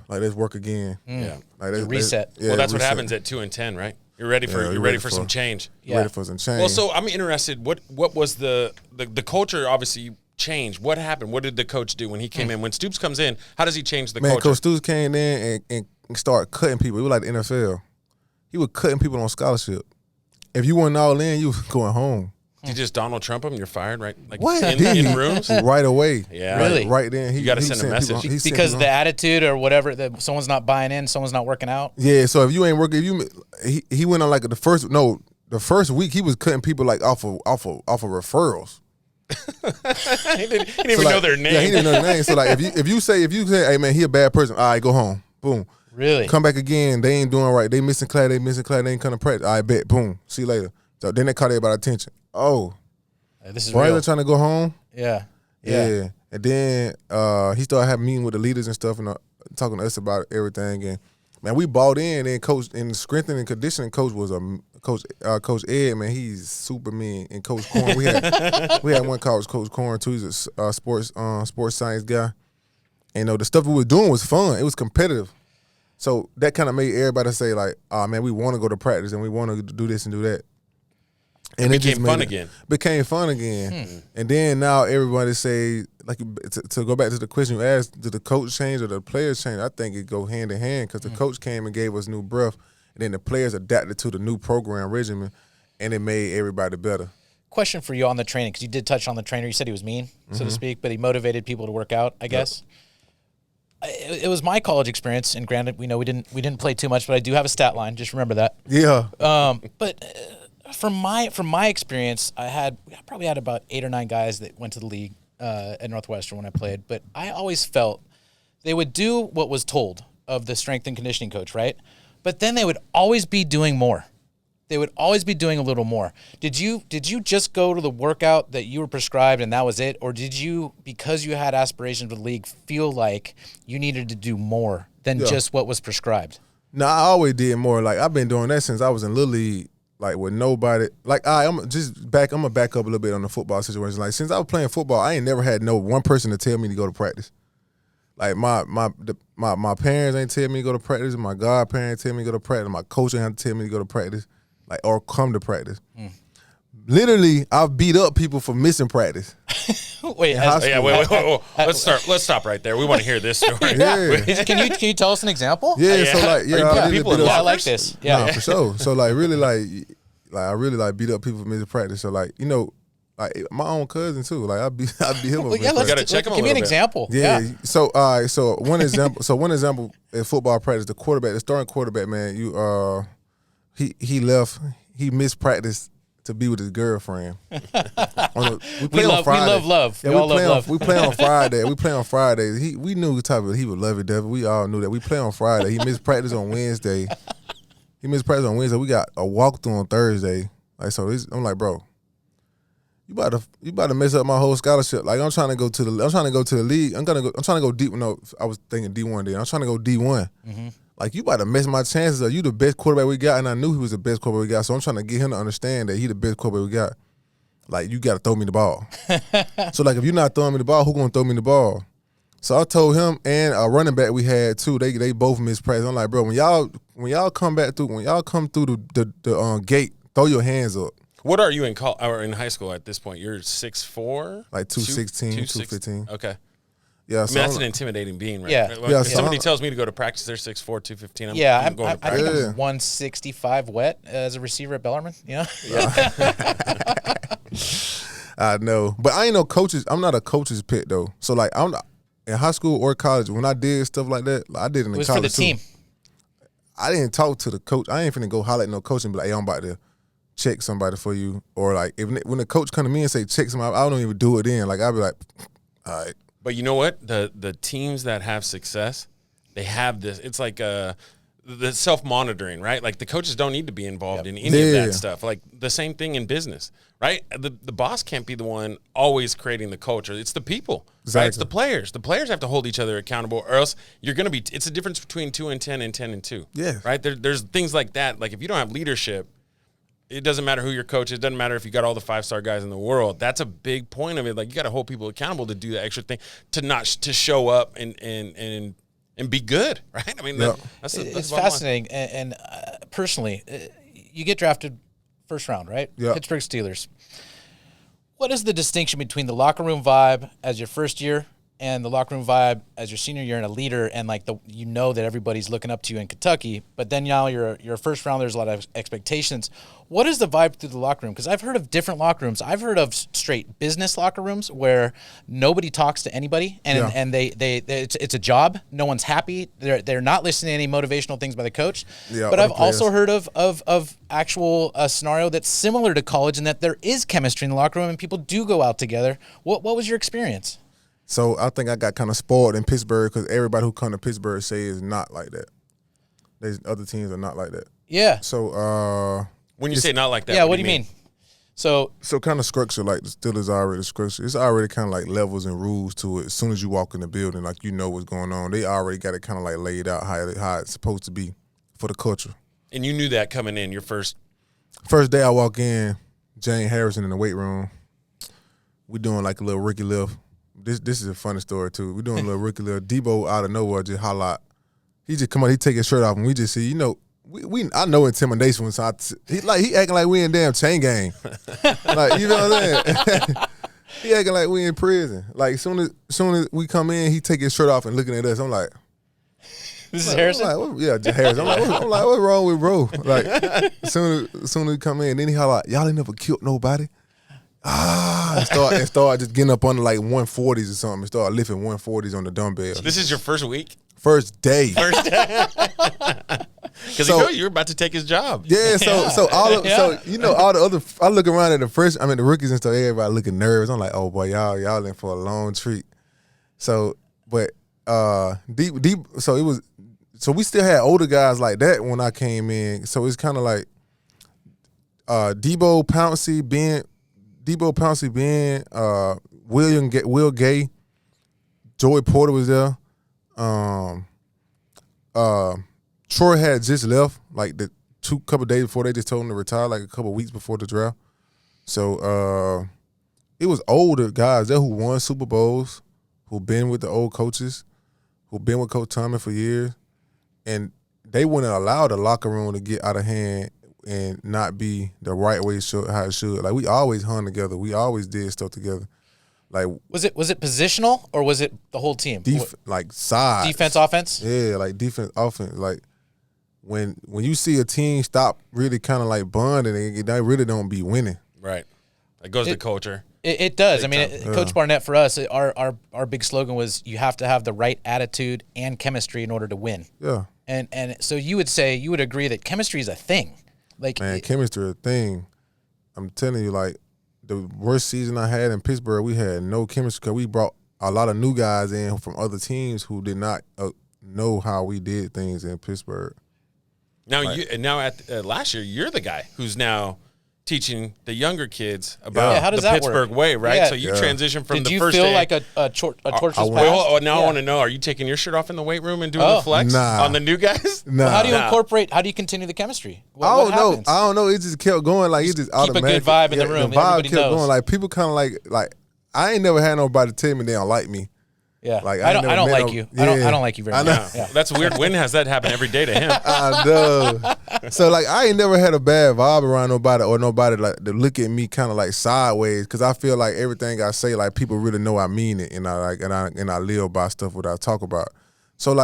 let's work again. Yeah, like reset. Well, that's what happens at 2-10, right? You're ready for some change. Yeah. Ready for some change. Well, so I'm interested. What was the culture? Obviously change. What happened? What did the coach do when he came in? When Stoops comes in, how does he change the culture? Coach Stoops came in and started cutting people. He was like the NFL. He was cutting people on scholarship. If you weren't all in, you was going home. Did you just Donald Trump them? You're fired, right? Like what? In rooms? Right away. Yeah. Really? Right then. You got to send a message. Because the attitude or whatever, that someone's not buying in, someone's not working out? Yeah, so if you ain't working, he went on like the first week he was cutting people like off of referrals. he didn't even know their name. Yeah, he didn't know their name. So like if you say, hey man, he a bad person, all right, go home. Boom. Really? Come back again. They ain't doing right. They missing class. They ain't coming to practice. I bet. Boom. See you later. So then they caught everybody's attention. Oh, This is boy, real. they're trying to go home. Yeah. Yeah. And then he started having meeting with the leaders and stuff and talking to us about everything. And man, we bought in and coach in the strengthening and conditioning coach was Coach Ed. Man, he's super mean. And Coach Corn, we had one Coach Corn too. He's a sports science guy. And the stuff we were doing was fun. It was competitive. So that kind of made everybody say like, "Oh man, we want to go to practice and we want to do this and do that." And it became fun again. Became fun again. And then now everybody say, like, to go back to the question you asked, did the coach change or the players change? I think it go hand in hand because the coach came and gave us new breath, and then the players adapted to the new program regimen, and it made everybody better. Question for you on the training, because you did touch on the trainer. You said he was mean, so to speak, but he motivated people to work out, I guess. It was my college experience, and granted, we didn't play too much, but I do have a stat line. Just remember that. Yeah. But from my experience, I probably had about 8 or 9 guys that went to the league at Northwestern when I played. But I always felt they would do what was told of the strength and conditioning coach, right? But then they would always be doing more. They would always be doing a little more. Did you just go to the workout that you were prescribed and that was it? Or did you, because you had aspirations with the league, feel like you needed to do more than just what was prescribed? No, I always did more. Like, I've been doing that since I was in Little League, like, with nobody. Like, I'm going to back up a little bit on the football situation. Like, since I was playing football, I ain't never had no one person to tell me to go to practice. Like, my parents ain't tell me to go to practice. My godparents tell me to go to practice. My coach ain't have to tell me to go to practice. Like, or come to practice. Literally, I've beat up people for missing practice. Wait. Let's stop right there. We want to hear this story. Yeah. Can you tell us an example? Yeah. So like, I like this. Yeah, for sure. So like, really, I really beat up people for missing practice. So like, like my own cousin too. Like I beat him. Well, yeah, gotta check him a give me an little bit. example. Yeah. So all right. So one example. In football practice, the starting quarterback, man, he left. He missed practice to be with his girlfriend. We love love. Yeah, we play on Friday. We play on Fridays. We knew the type of he would love it, Devin. We all knew that. We play on Friday. He missed practice on Wednesday. We got a walkthrough on Thursday. Like, so I'm like, bro, you about to mess up my whole scholarship. Like, I'm trying to go to the league. I'm trying to go deep. No, I was thinking D1 then. I'm trying to go D1. Like, you about to mess my chances up. You the best quarterback we got, and I knew he was the best quarterback we got. So I'm trying to get him to understand that he the best quarterback we got. Like, you got to throw me the ball. So like, if you're not throwing me the ball, who gonna throw me the ball? So I told him and a running back we had too. They both missed practice. I'm like, bro, when y'all come through the gate, throw your hands up. What are you in high school at this point? You're 6'4"? Like 216, 215. Okay. Yeah, so that's an intimidating being, right? Yeah. Like, Yeah, if so somebody tells me to go to practice, they're 6'4", 215. I'm going to I practice. think I'm 165 wet as a receiver at Bellarmine. I know, but I ain't no coaches. I'm not a coach's pit though. So like, I'm not, in high school or college when I did stuff like that. I did it in college too. It was for the team. I didn't talk to the coach. I ain't finna go holler at no coach and be like, "Hey, I'm about to check somebody for you," or like when the coach come to me and say check somebody, I don't even do it then. Like, I'll be like, all right. But you know what? The teams that have success, they have this. It's like the self-monitoring, right? Like, the coaches don't need to be involved in any of that stuff. Like, the same thing in business, right? The boss can't be the one always creating the culture. It's the people, right? It's the players. The players have to hold each other accountable, or else you're going to be – it's a difference between 2 and 10 and 10 and 2, right? There's things like that. Like, if you don't have leadership, it doesn't matter who your coach is. It doesn't matter if you got all the 5-star guys in the world. That's a big point of it. Like, you got to hold people accountable to do the extra thing, to show up and be good, right? I mean, that's it's fascinating. And personally, you get drafted first round, right? Yeah. Pittsburgh Steelers. What is the distinction between the locker room vibe as your first year and the locker room vibe as your senior year and a leader, and like that everybody's looking up to you in Kentucky, but then now you're a first round, there's a lot of expectations. What is the vibe through the locker room? Because I've heard of different locker rooms. I've heard of straight business locker rooms where nobody talks to anybody, and it's a job. No one's happy. They're not listening to any motivational things by the coach. Yeah, but I've also heard of actual scenario that's similar to college, in that there is chemistry in the locker room and people do go out together. What was your experience? So I think I got kind of spoiled in Pittsburgh because everybody who come to Pittsburgh say it's not like that. There's other teams are not like that. Yeah. So when you say not like that, yeah, what do you mean? So kind of structure, like the Steelers are already structured. It's already kind of like levels and rules to it. As soon as you walk in the building, like you know what's going on. They already got it kind of like laid out how it's supposed to be for the culture. And you knew that coming in your first day I walk in, Jane Harrison in the weight room. We doing like a little Ricky lift. This is a funny story too. We doing a little Ricky lift. Debo out of nowhere just holla. He just come out, he take his shirt off, and we just see, I know intimidation when he acting like we in damn chain gang. Like, you know what I'm saying? He acting like we in prison. Like soon as we come in, he take his shirt off and looking at us. I'm like, this is Harrison? Harrison. I'm like, what's wrong with bro? Like, as soon as we come in, then he holler, y'all ain't never killed nobody. And start just getting up under like 140s or something. And start lifting 140s on the dumbbell. This is your first week? First day. Because you were about to take his job. Yeah, so all the other, I look around at the rookies and stuff, everybody looking nervous. I'm like, oh boy, y'all in for a long treat. So, but deep, so we still had older guys like that when I came in. So it's kind of like Debo Pouncey, Ben, Will Gay, Joey Porter was there. Troy had just left like the couple days before they just told him to retire, like a couple weeks before the draft. So it was older guys there who won Super Bowls, who been with the old coaches, who been with Coach Tomlin for years, and they wouldn't allow the locker room to get out of hand and not be the right way how it should. Like we always hung together, we always did stuff together. Like was it positional or was it the whole team? Like sides. Defense, offense? Yeah, like defense, offense. Like when you see a team stop really kind of like bonding, they really don't be winning. Right. It goes to culture. It does. Coach Barnett, for us, our big slogan was you have to have the right attitude and chemistry in order to win. Yeah. And so you would agree that chemistry is a thing. Like, man, chemistry is a thing. I'm telling you, like, the worst season I had in Pittsburgh, we had no chemistry because we brought a lot of new guys in from other teams who did not know how we did things in Pittsburgh. Now, last year, you're the guy who's now teaching the younger kids about the Pittsburgh way, right? Yeah. So you transition from the first day. Did you feel like a torch was passed? Now I want to know, are you taking your shirt off in the weight room and doing the flex on the new guys? Nah. Well, how do you continue the chemistry? I don't know. It just kept going. Like, it just automatic. Keep a good vibe in the room. The vibe kept going. Like, people kind of like, I ain't never had nobody tell me they don't like me. Yeah, like I don't like you. Yeah. I don't like you very much. Yeah. That's weird. Wynn has that happen every day to him. I know. So like I ain't never had a bad vibe around nobody or nobody like to look at me kind of like sideways because I feel like everything I say like people really know I mean it and I live by stuff what I talk about. So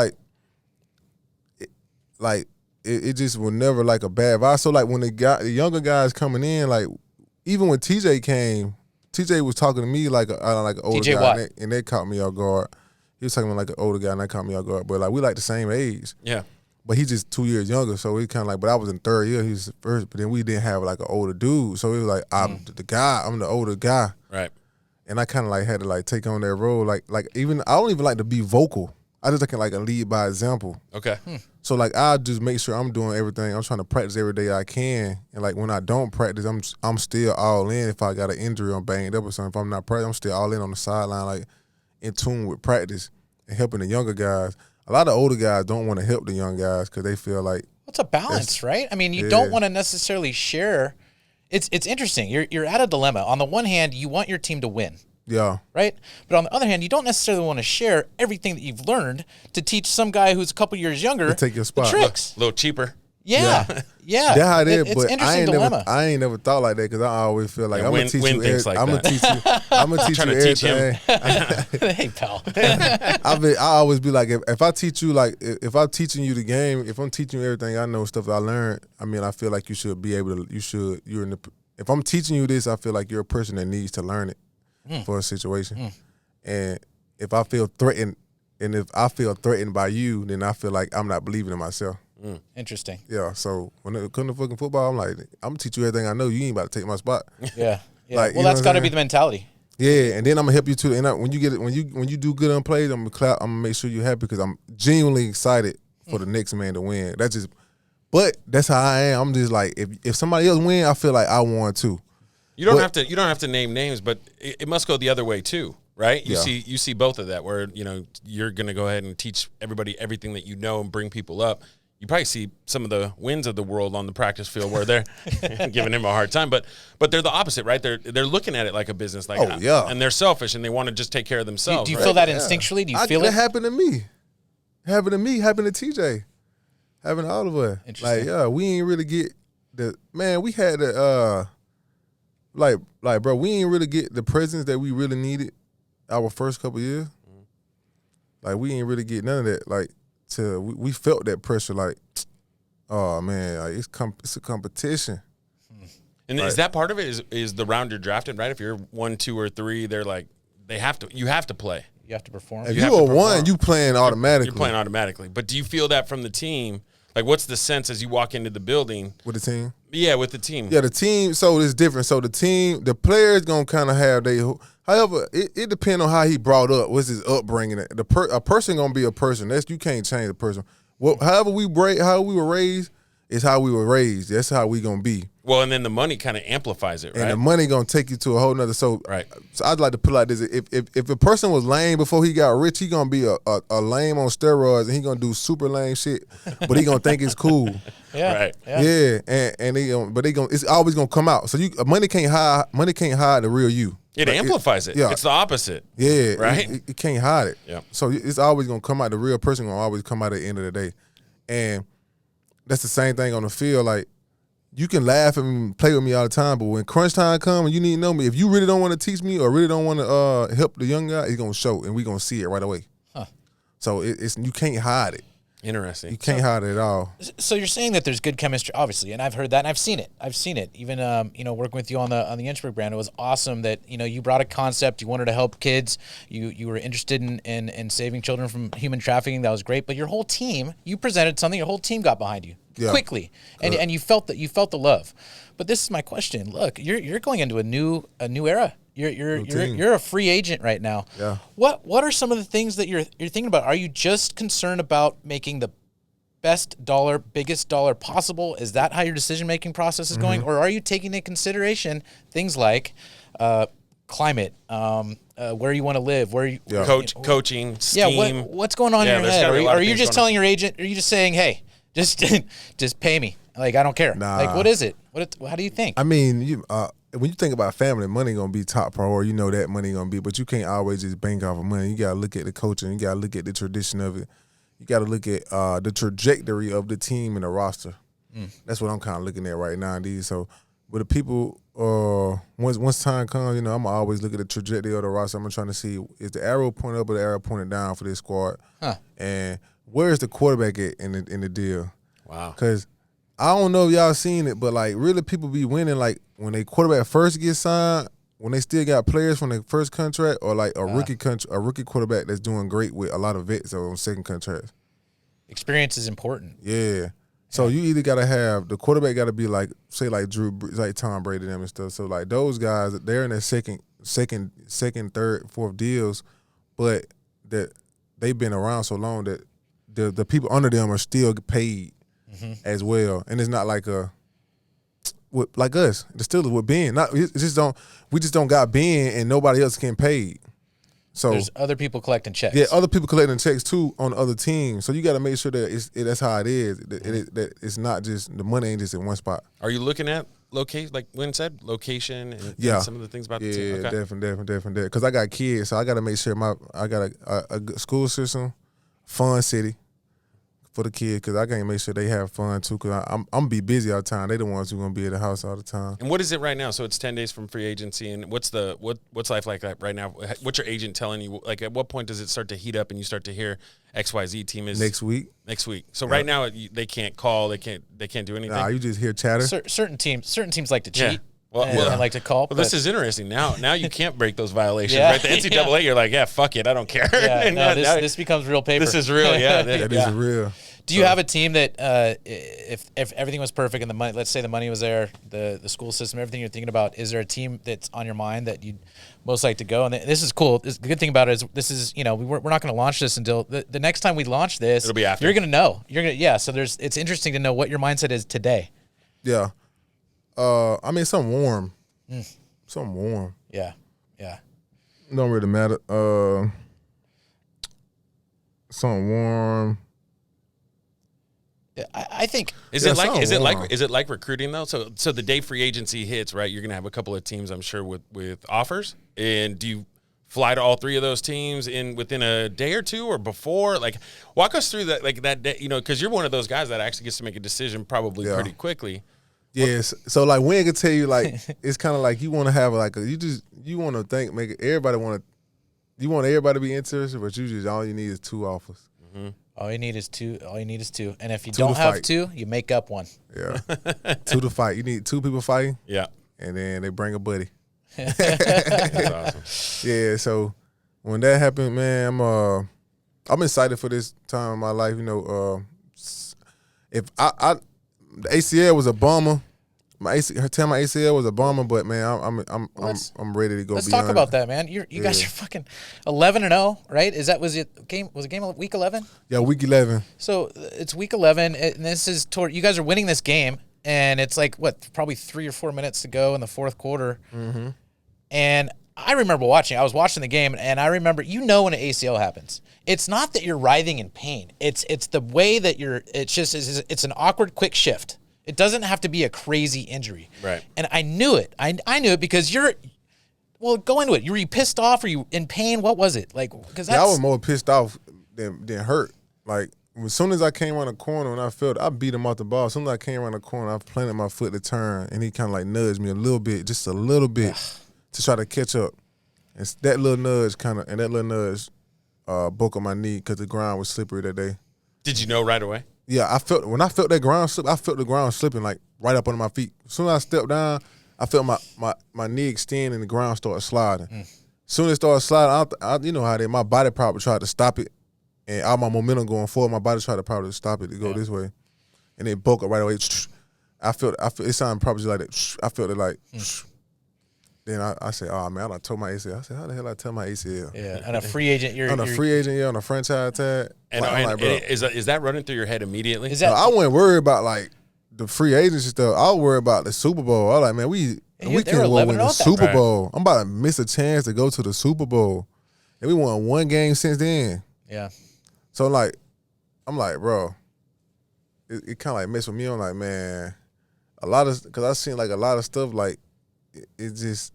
it just was never like a bad vibe. So like when the younger guys coming in, like even when TJ came. TJ was talking to me like an older guy, and they caught me off guard. He was talking like an older guy, and they caught me off guard. But like we like the same age. Yeah. But he's just 2 years younger, so he kind of like. But I was in third year, he was first. But then we didn't have like an older dude, so it was like I'm the older guy. Right. And I kind of like had to like take on that role. Like even I don't even like to be vocal. I just like a lead by example. Okay. So like I just make sure I'm doing everything. I'm trying to practice every day I can, and like when I don't practice, I'm still all in. If I got an injury or banged up or something, if I'm not practicing, I'm still all in on the sideline, like in tune with practice and helping the younger guys. A lot of older guys don't want to help the young guys because they feel like it's a balance, right? I mean, you don't want to necessarily share. It's interesting. You're at a dilemma. On the one hand, you want your team to win. Yeah. Right? But on the other hand, you don't necessarily want to share everything that you've learned to teach some guy who's a couple years younger to take your spot. The tricks. A little cheaper. Yeah. That's how it is. It's but an interesting dilemma. I ain't never thought like that because I always feel like I'm going to teach you everything. I'm going to teach you. I'm going to teach you everything. Hey, pal. I always be like, if I teach you, like, if I'm teaching you the game, if I'm teaching you everything I know, stuff that I learned, I mean, I feel like you should be able to, if I'm teaching you this, I feel like you're a person that needs to learn it. For a situation. And if I feel threatened by you, then I feel like I'm not believing in myself. Interesting. Yeah, so when it comes to fucking football, I'm like, I'm gonna teach you everything I know. You ain't about to take my spot. Yeah. Like, well, that's got to be the mentality. Yeah, and then I'm gonna help you too. And when you do good on plays, I'm gonna make sure you're happy because I'm genuinely excited for the next man to win. But that's how I am. I'm just like, if somebody else win, I feel like I won too. You don't have to name names, but it must go the other way too, right? You see both of that, where you're gonna go ahead and teach everybody everything that you know and bring people up. You probably see some of the wins of the world on the practice field where they're giving him a hard time, but they're the opposite, right? They're looking at it like a business, like and they're selfish and they want to just take care of themselves. Do you feel that instinctually? Do you feel it? That happened to me. Happened to TJ. Happened to all of us. Like, we ain't really get we had the bro, we ain't really get the presence that we really needed our first couple years. Like, we ain't really get none of that. Like, we felt that pressure. Like, oh man, like it's a competition. And is that part of it? Is the round you're drafted, right? If you're 1, 2, or 3, they're like you have to play. You have to perform. If you are 1, you playing automatically. You're playing automatically. But do you feel that from the team? Like, what's the sense as you walk into the building with the team? Yeah, with the team. Yeah, the team. So it's different. So the players gonna kind of have However, it depends on how he brought up. What's his upbringing? A person gonna be a person. You can't change a person. However we were raised is how we were raised. That's how we gonna be. Well, and then the money kind of amplifies it, right? And the money gonna take you to a whole nother. So I'd like to put it like this: if a person was lame before he got rich, he gonna be a lame on steroids, and he gonna do super lame shit, but he gonna think it's cool. Yeah, it's always gonna come out. So money can't hide the real you. It amplifies it. Yeah. It's the opposite. Yeah, right. It can't hide it. Yeah. So it's always gonna come out. The real person gonna always come out at the end of the day, and that's the same thing on the field. Like, you can laugh and play with me all the time, but when crunch time comes and you need to know me, if you really don't want to teach me or really don't want to help the young guy, it's gonna show, and we gonna see it right away. Huh. So you can't hide it. Interesting. You can't hide it at all. So you're saying that there's good chemistry, obviously, and I've heard that, and I've seen it. Even working with you on the Innsbruck brand, it was awesome that you brought a concept. You wanted to help kids. You were interested in saving children from human trafficking. That was great. But your whole team, you presented something. Your whole team got behind you quickly, and you felt the love. But this is my question. Look, you're going into a new era. You're a free agent right now. Yeah. What are some of the things that you're thinking about? Are you just concerned about making the biggest dollar possible? Is that how your decision-making process is going? Or are you taking into consideration things like climate, where you want to live, where you coaching, scheme? Yeah, what's going on in your head? Are you just telling your agent, are you just saying, hey, just pay me? Like, I don't care. Nah. Like, what is it? How do you think? I mean, when you think about family, money gonna be top priority. You know that money gonna be, but you can't always just bank off of money. You gotta look at the coaching. You gotta look at the tradition of it. You gotta look at the trajectory of the team and the roster. That's what I'm kind of looking at right now, indeed. So, with the people, once time comes, I'm gonna always look at the trajectory of the roster. I'm trying to see, is the arrow pointed up or the arrow pointed down for this squad, and where's the quarterback at in the deal? Wow, because I don't know if y'all seen it, but like really people be winning like when they quarterback first gets signed, when they still got players from their first contract, or like a rookie quarterback that's doing great with a lot of vets on second contracts. Experience is important. Yeah. So you either gotta have the quarterback gotta be like, say like like Tom Brady them and stuff. So like those guys, they're in their second, third, fourth deals, but that they've been around so long that the people under them are still paid. As well, and it's not like like us, the Steelers with Ben. We just don't got Ben, and nobody else getting paid. So there's other people collecting checks. Yeah, other people collecting checks too on the other teams. So you got to make sure that that's how it is. That it's not just the money ain't just in one spot. Are you looking at location, like Wynn said, location, and some of the things about the team? Yeah, definitely. Because I got kids, so I got to make sure I got a good school system, fun city for the kids, because I got to make sure they have fun too, because I'm going to be busy all the time. They the ones who going to be at the house all the time. And what is it right now? So it's 10 days from free agency, and what's life like right now? What's your agent telling you? Like, at what point does it start to heat up and you start to hear XYZ team is next week? So right now they can't call, they can't do anything. Nah, you just hear chatter. Certain teams like to cheat. Yeah. And like to call. Well, this is interesting. Now you can't break those violations, right? The NCAA, you're like, yeah, fuck it, I don't care. Yeah, this becomes real paper. This is real, yeah. That is real. Do you have a team that if everything was perfect and the money, let's say the money was there, the school system, everything you're thinking about, is there a team that's on your mind that you'd most like to go? And this is cool. The good thing about it is this is, we're not going to launch this until the next time we launch this. It'll be after. You're going to know. So it's interesting to know what your mindset is today. Yeah. I mean, something warm. Something warm. Yeah. Don't really matter. Something warm. I think is it like recruiting though? So the day free agency hits, right? You're gonna have a couple of teams, I'm sure, with offers. And do you fly to all three of those teams within a day or two or before? Like, walk us through that, like that day, because you're one of those guys that actually gets to make a decision probably pretty quickly. Yes. So like Wynn can tell you, like, it's kind of like you want to have like you want to think, make it, you want everybody to be interested, but all you need is 2 offers. Mm-hmm. All you need is two. And if you don't have 2, you make up 1. Yeah. 2 to fight. You need 2 people fighting. Yeah. And then they bring a buddy. That's awesome. Yeah. So when that happened, man, I'm excited for this time in my life. If the ACL was a bummer. My ACL was a bummer, but man, I'm ready to go. Let's talk about that, man. You guys are fucking 11-0, right? Was it game week 11? Yeah, week 11. So it's week 11, and this is you guys are winning this game, and it's like probably 3 or 4 minutes to go in the fourth quarter. Mm-hmm. And I remember watching. I was watching the game, and I remember when an ACL happens, it's not that you're writhing in pain. It's the way that it's an awkward, quick shift. It doesn't have to be a crazy injury. Right. And I knew it. I knew it because go into it. Were you pissed off? Were you in pain? What was it? Like, because I was more pissed off than hurt. Like, as soon as I came around the corner and I beat him off the ball. As soon as I came around the corner, I planted my foot to turn, and he kind of like nudged me a little bit, just a little bit, to try to catch up. And that little nudge broke up my knee because the ground was slippery that day. Did you know right away? Yeah, when I felt that ground slip, I felt the ground slipping like right up under my feet. As soon as I stepped down, I felt my knee extend and the ground started sliding. As soon as it started sliding, you know how my body probably tried to stop it, and all my momentum going forward, my body tried to probably stop it to go this way, and it broke up right away. I felt it sounded probably like that. I felt it like. Then I said, "Oh man, I done tore my ACL." I said, "How the hell I tear my ACL?" Yeah, on a free agent, on a franchise tag. And, is that running through your head immediately? I wasn't worried about like the free agency stuff. I was worried about the Super Bowl. I was like, man, we can't win the Super Bowl. I'm about to miss a chance to go to the Super Bowl, and we won 1 game since then. Yeah. So like, I'm like, bro, it kind of like messed with me. I'm like, man, because I seen like a lot of stuff like it just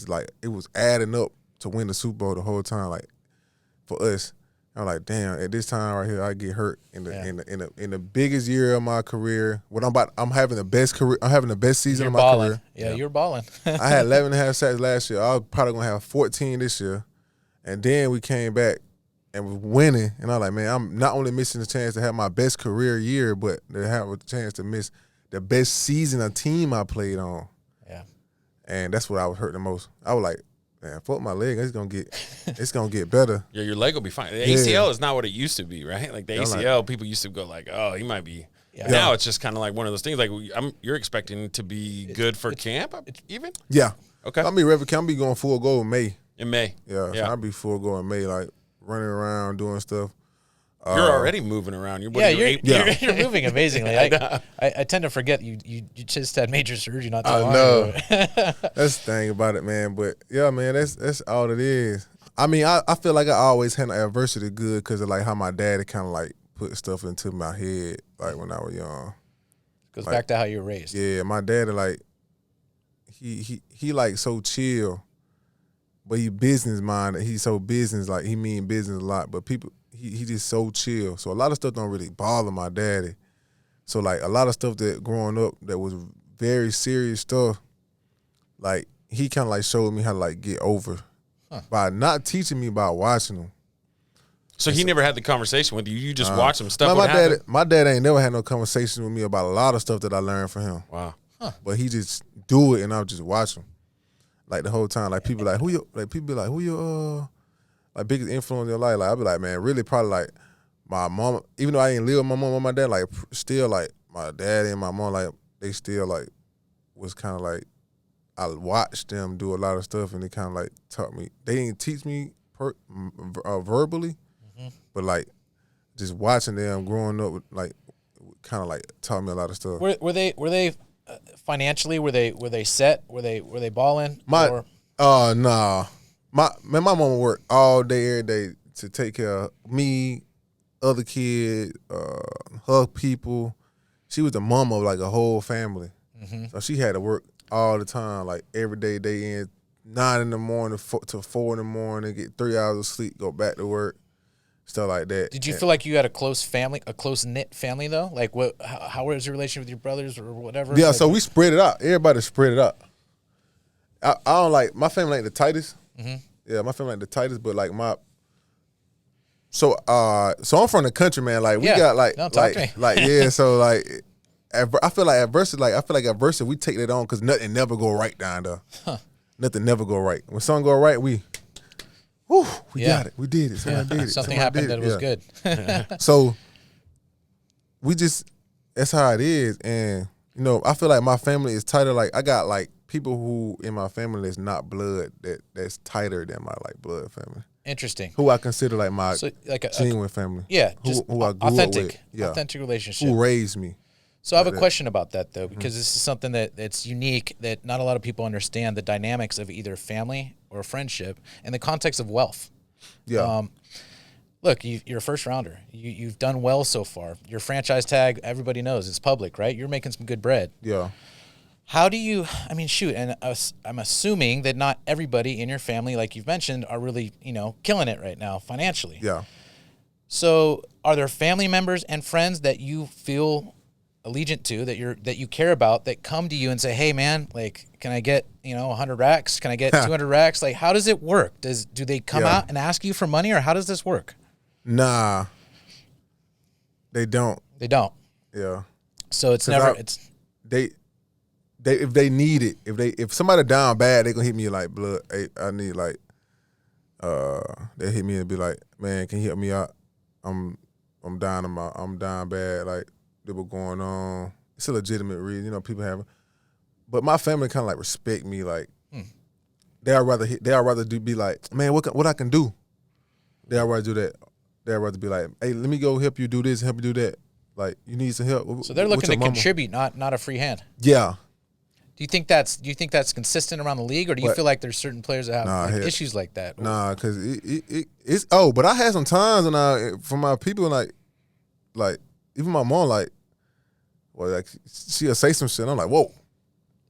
like it was adding up to win the Super Bowl the whole time. Like for us, I'm like, damn, at this time right here, I get hurt in the biggest year of my career. I'm having the best career. I'm having the best season of my career. Yeah, you're balling. I had 11.5 sacks last year. I was probably gonna have 14 this year, and then we came back and was winning. And I'm like, man, I'm not only missing the chance to have my best career year, but to have a chance to miss the best season of team I played on. Yeah, and that's what I was hurt the most. I was like, man, fuck my leg. It's gonna get better. Yeah, your leg will be fine. The ACL is not what it used to be, right? Like the ACL, people used to go like, oh, he might be. Yeah. Now it's just kind of like one of those things. Like you're expecting to be good for camp, even. Yeah. Okay. I'll be ready. I'll be going full go in May. In May. Yeah. So I'll be full go in May, like running around doing stuff. You're already moving around. You're moving amazingly. I tend to forget you just had major surgery not too long ago. That's the thing about it, man. But yeah, man, that's all it is. I mean, I feel like I always had adversity good because of like how my daddy kind of like put stuff into my head like when I was young. Goes back to how you were raised. Yeah, my daddy like he like so chill, but he business minded. He's so business, like he mean business a lot. But people. He just so chill. So a lot of stuff don't really bother my daddy. So like a lot of stuff that growing up that was very serious stuff, like he kind of like showed me how to like get over by not teaching me about watching them. So he never had the conversation with you. You just watch him stuff. My dad ain't never had no conversation with me about a lot of stuff that I learned from him. Wow. But he just do it and I'll just watch him. Like the whole time. Like people like who your like biggest influence in your life? Like I'll be like, man, really probably like my mom, even though I didn't live with my mom and my dad, like still like my dad and my mom, like they still like was kind of like I watched them do a lot of stuff and they kind of like taught me. They didn't teach me verbally, but like just watching them growing up, with, like kind of like taught me a lot of stuff. Were they financially were they set? Were they balling? Nah. My mama worked all day, every day to take care of me, other kids, her people. She was the mom of like a whole family. So she had to work all the time, like every day in, 9 in the morning to 4 in the morning, get 3 hours of sleep, go back to work, stuff like that. Did you feel like you had a close knit family though? Like how was your relationship with your brothers or whatever? Yeah, like, so we spread it out. Everybody spread it out. I don't like, my family ain't the tightest. Yeah, my family ain't the tightest, but like so I'm from the country, man. Like we got like, no, talk to me. like yeah. So like, I feel like adversity, we take that on because nothing never go right down there. Nothing never go right. When something go right, we got it. We did it. Somebody did it. Something happened that was good. So we just, that's how it is. And you know, I feel like my family is tighter. Like I got like people who in my family that's not blood that's tighter than my like blood family. Interesting. Who I consider like my like genuine family. Yeah, who I grew authentic, up with. Yeah. Authentic relationship. Who raised me. So I have a question about that though, because this is something that's unique that not a lot of people understand the dynamics of either family or friendship in the context of wealth. Yeah. Look, you're a first rounder. You've done well so far. Your franchise tag, everybody knows it's public, right? You're making some good bread. Yeah. How do you, I mean, shoot, and I'm assuming that not everybody in your family, like you've mentioned, are really, killing it right now financially. Yeah. So are there family members and friends that you feel allegiant to, that you care about, that come to you and say, hey man, like, can I get, 100 racks? Can I get 200 racks? Like, how does it work? Do they come out and ask you for money, or how does this work? Nah. They don't. They don't. Yeah. So it's never, they if they need it, if somebody down bad, they gonna hit me like, blood, hey, I need like, they hit me and be like, man, can you help me out? I'm down bad, like, that was going on. It's a legitimate reason, people have. But my family kind of like respect me, like they'd rather be like, man, what I can do. They'd rather do that. They'd rather be like, hey, let me go help you do this, help you do that. Like, you need some help. So they're looking to contribute, not a free hand. Yeah. Do you think that's consistent around the league, or do you feel like there's certain players that have issues like that? Nah, because it's but I had some times when from my people like even my mom like she'll say some shit. I'm like, whoa,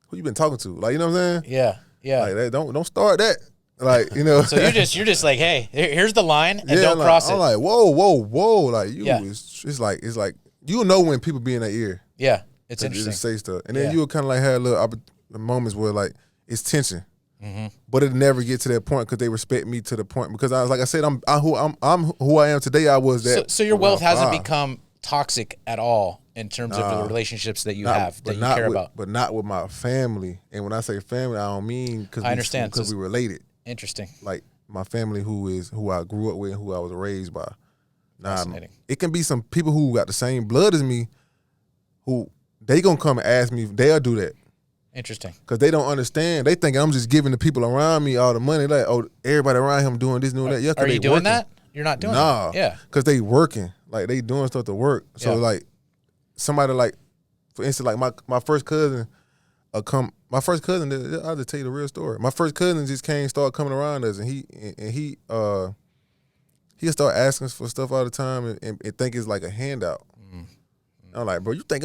who you been talking to? Like, you know what I'm saying? Yeah, yeah. Like, don't start that. Like, So you're just like, hey, here's the line, and don't cross it. I'm like, whoa, like you. Yeah. It's like you'll know when people be in their ear. Yeah. It's interesting. Just say stuff, and then you'll kind of like have little moments where like it's tension, but it never get to that point because they respect me to the point because like I said, I'm who I am today. I was that. So your wealth hasn't become toxic at all in terms of the relationships that you care about, but not with my family. And when I say family, I don't mean because we related. Interesting. Like my family, who I grew up with, and who I was raised by. Fascinating. It can be some people who got the same blood as me, who. They gonna come and ask me. They'll do that. Interesting. Because they don't understand. They think I'm just giving the people around me all the money. Like, oh, everybody around him doing this, doing that. Yeah, are you doing that? You're not doing that? Yeah. Because they working. Like, they doing stuff to work. So, like, somebody like, for instance, like my first cousin, I'll just tell you the real story. My first cousin just started coming around us, and he'll start asking us for stuff all the time and think it's like a handout. I'm like, bro, you think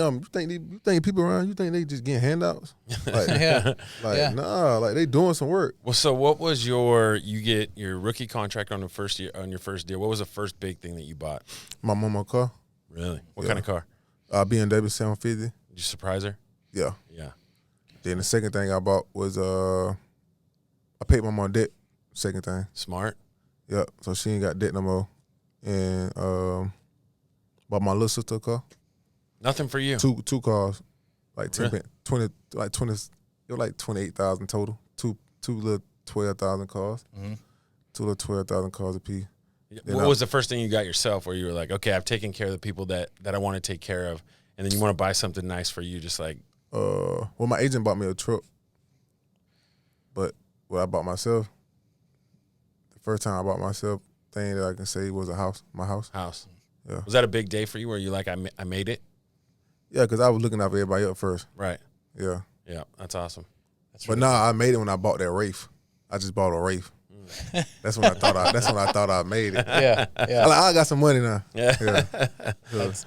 people around you think they just getting handouts? Like, nah, like they doing some work. Well, so what was you get your rookie contract on your first deal? What was the first big thing that you bought? My mama car. Really? What kind of car? BMW 750. Did you surprise her? Yeah. Yeah. Then the second thing I bought was I paid my mom debt. Second thing. Smart. Yeah. So she ain't got debt no more. And bought my little sister a car. Nothing for you. Two cars, like 10, really? 20, like 20. It was like 28,000 total. Two little 12,000 cars. Two little 12,000 cars a piece. What was the first thing you got yourself where you were like, okay, I've taken care of the people that I want to take care of, and then you want to buy something nice for you, just like? Well, my agent bought me a truck, but what I bought myself, the first time I bought myself, thing that I can say was a house, my house. House. Yeah. Was that a big day for you where you like, I made it? Yeah, because I was looking out for everybody else first. Right. Yeah. Yeah, that's awesome. But I made it when I bought that Wraith. I just bought a Wraith. That's when I thought I made it. Yeah. I got some money now. Yeah.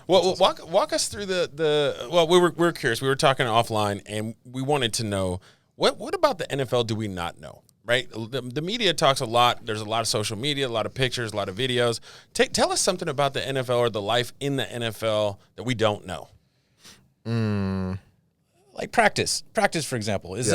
Well, walk us through well, we were curious. We were talking offline, and we wanted to know what about the NFL do we not know? Right, the media talks a lot. There's a lot of social media, a lot of pictures, a lot of videos. Tell us something about the NFL or the life in the NFL that we don't know. Like practice, for example. Is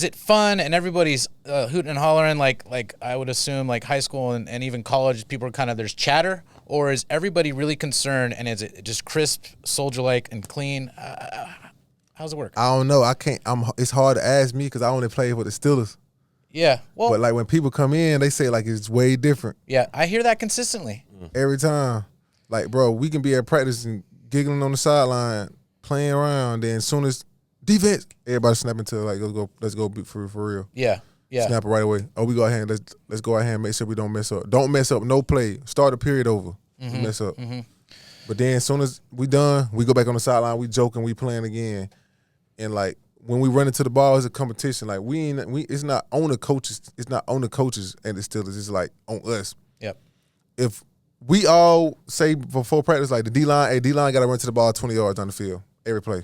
it fun and everybody's hooting and hollering like I would assume like high school and even college people are kind of, there's chatter, or is everybody really concerned and is it just crisp, soldier-like and clean? How's it work? I don't know. It's hard to ask me because I only play for the Steelers. Yeah. Well, but like when people come in, they say like it's way different. Yeah, I hear that consistently. Every time. Like, bro, we can be at practice and giggling on the sideline, playing around, then as soon as defense, everybody snap into like let's go for real. Yeah. Snap it right away. Oh, we go ahead and let's go ahead and make sure we don't mess up. Don't mess up, no play. Start the period over. Mess up. But then as soon as we done, we go back on the sideline, we joking, we playing again. And like when we run into the ball, it's a competition. Like it's not on the coaches. It's not on the coaches and the Steelers. It's like on us. Yep. If we all say before practice, like the D-line got to run to the ball 20 yards on the field every play.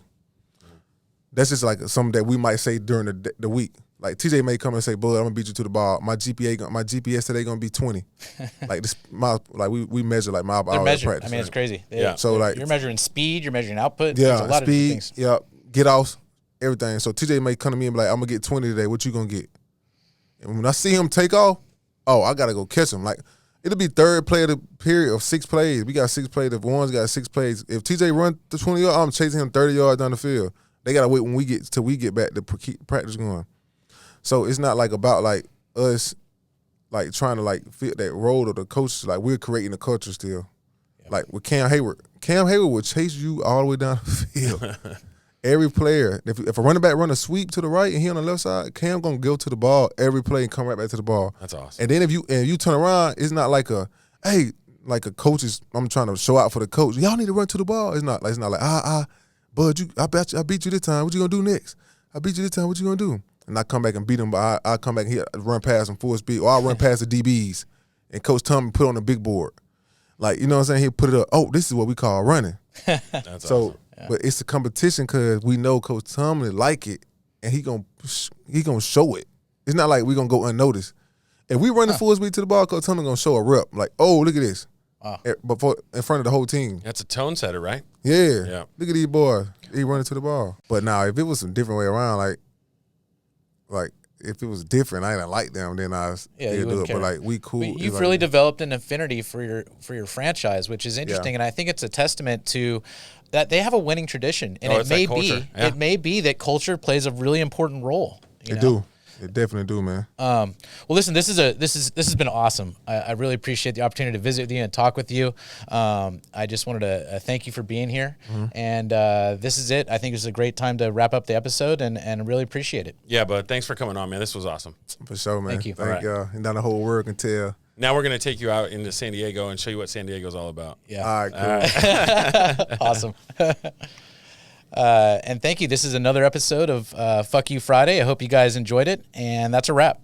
That's just like something that we might say during the week. Like TJ may come and say, "Bud, I'm gonna beat you to the ball. My GPS today gonna be 20." Like this, we measure like mile hour practice. I mean, it's crazy. So like you're measuring speed, you're measuring output. Yeah, There's a lot speed. Of things. Yeah, get offs, everything. So TJ may come to me and be like, "I'm gonna get 20 today. What you gonna get?" And when I see him take off, I gotta go catch him. Like it'll be third play of the period of 6 plays. We got 6 plays. If one's got 6 plays, if TJ run the 20 yards, I'm chasing him 30 yards down the field. They gotta wait till we get back to keep practice going. So it's not like about like us like trying to like fit that role of the coaches. Like we're creating a culture still. Yeah. Like with Cam Hayward will chase you all the way down the field. Every player, if a running back run a sweep to the right and he on the left side, Cam gonna go to the ball every play and come right back to the ball. That's awesome. And then if you turn around, it's not like a coach is. I'm trying to show out for the coach. Y'all need to run to the ball. It's not like Bud, I beat you this time. What you gonna do next? I beat you this time. What you gonna do? And I come back and beat him, but I come back and run past him full speed, or I'll run past the DBs, and Coach Tommy put on the big board. Like, you know what I'm saying? He'll put it up. Oh, this is what we call running. That's so, awesome. Yeah. But it's a competition because we know Coach Tomlin like it, and he gonna show it. It's not like we gonna go unnoticed. If we run the full speed to the ball, Coach Tomlin gonna show a rep. Like, oh, look at this. Before in front of the whole team. That's a tone setter, right? Yeah. Look at these boys. He running to the ball. But now, if it was some different way around, like if it was different, I didn't like them, then I do it. Care. But like we cool. But you've really developed an affinity for your franchise, which is interesting, and I think it's a testament to that they have a winning tradition, and it may be that culture plays a really important role. It definitely do, man. Well, listen, this has been awesome. I really appreciate the opportunity to visit with you and talk with you. I just wanted to thank you for being here. And this is it. I think this is a great time to wrap up the episode, and really appreciate it. Yeah, but thanks for coming on, man. This was awesome. For sure, man. Thank you. Thank y'all. And now the whole world can tell. Now we're going to take you out into San Diego and show you what San Diego's all about. Yeah. All right, cool. Awesome. And thank you. This is another episode of Fuck You Friday. I hope you guys enjoyed it, and that's a wrap.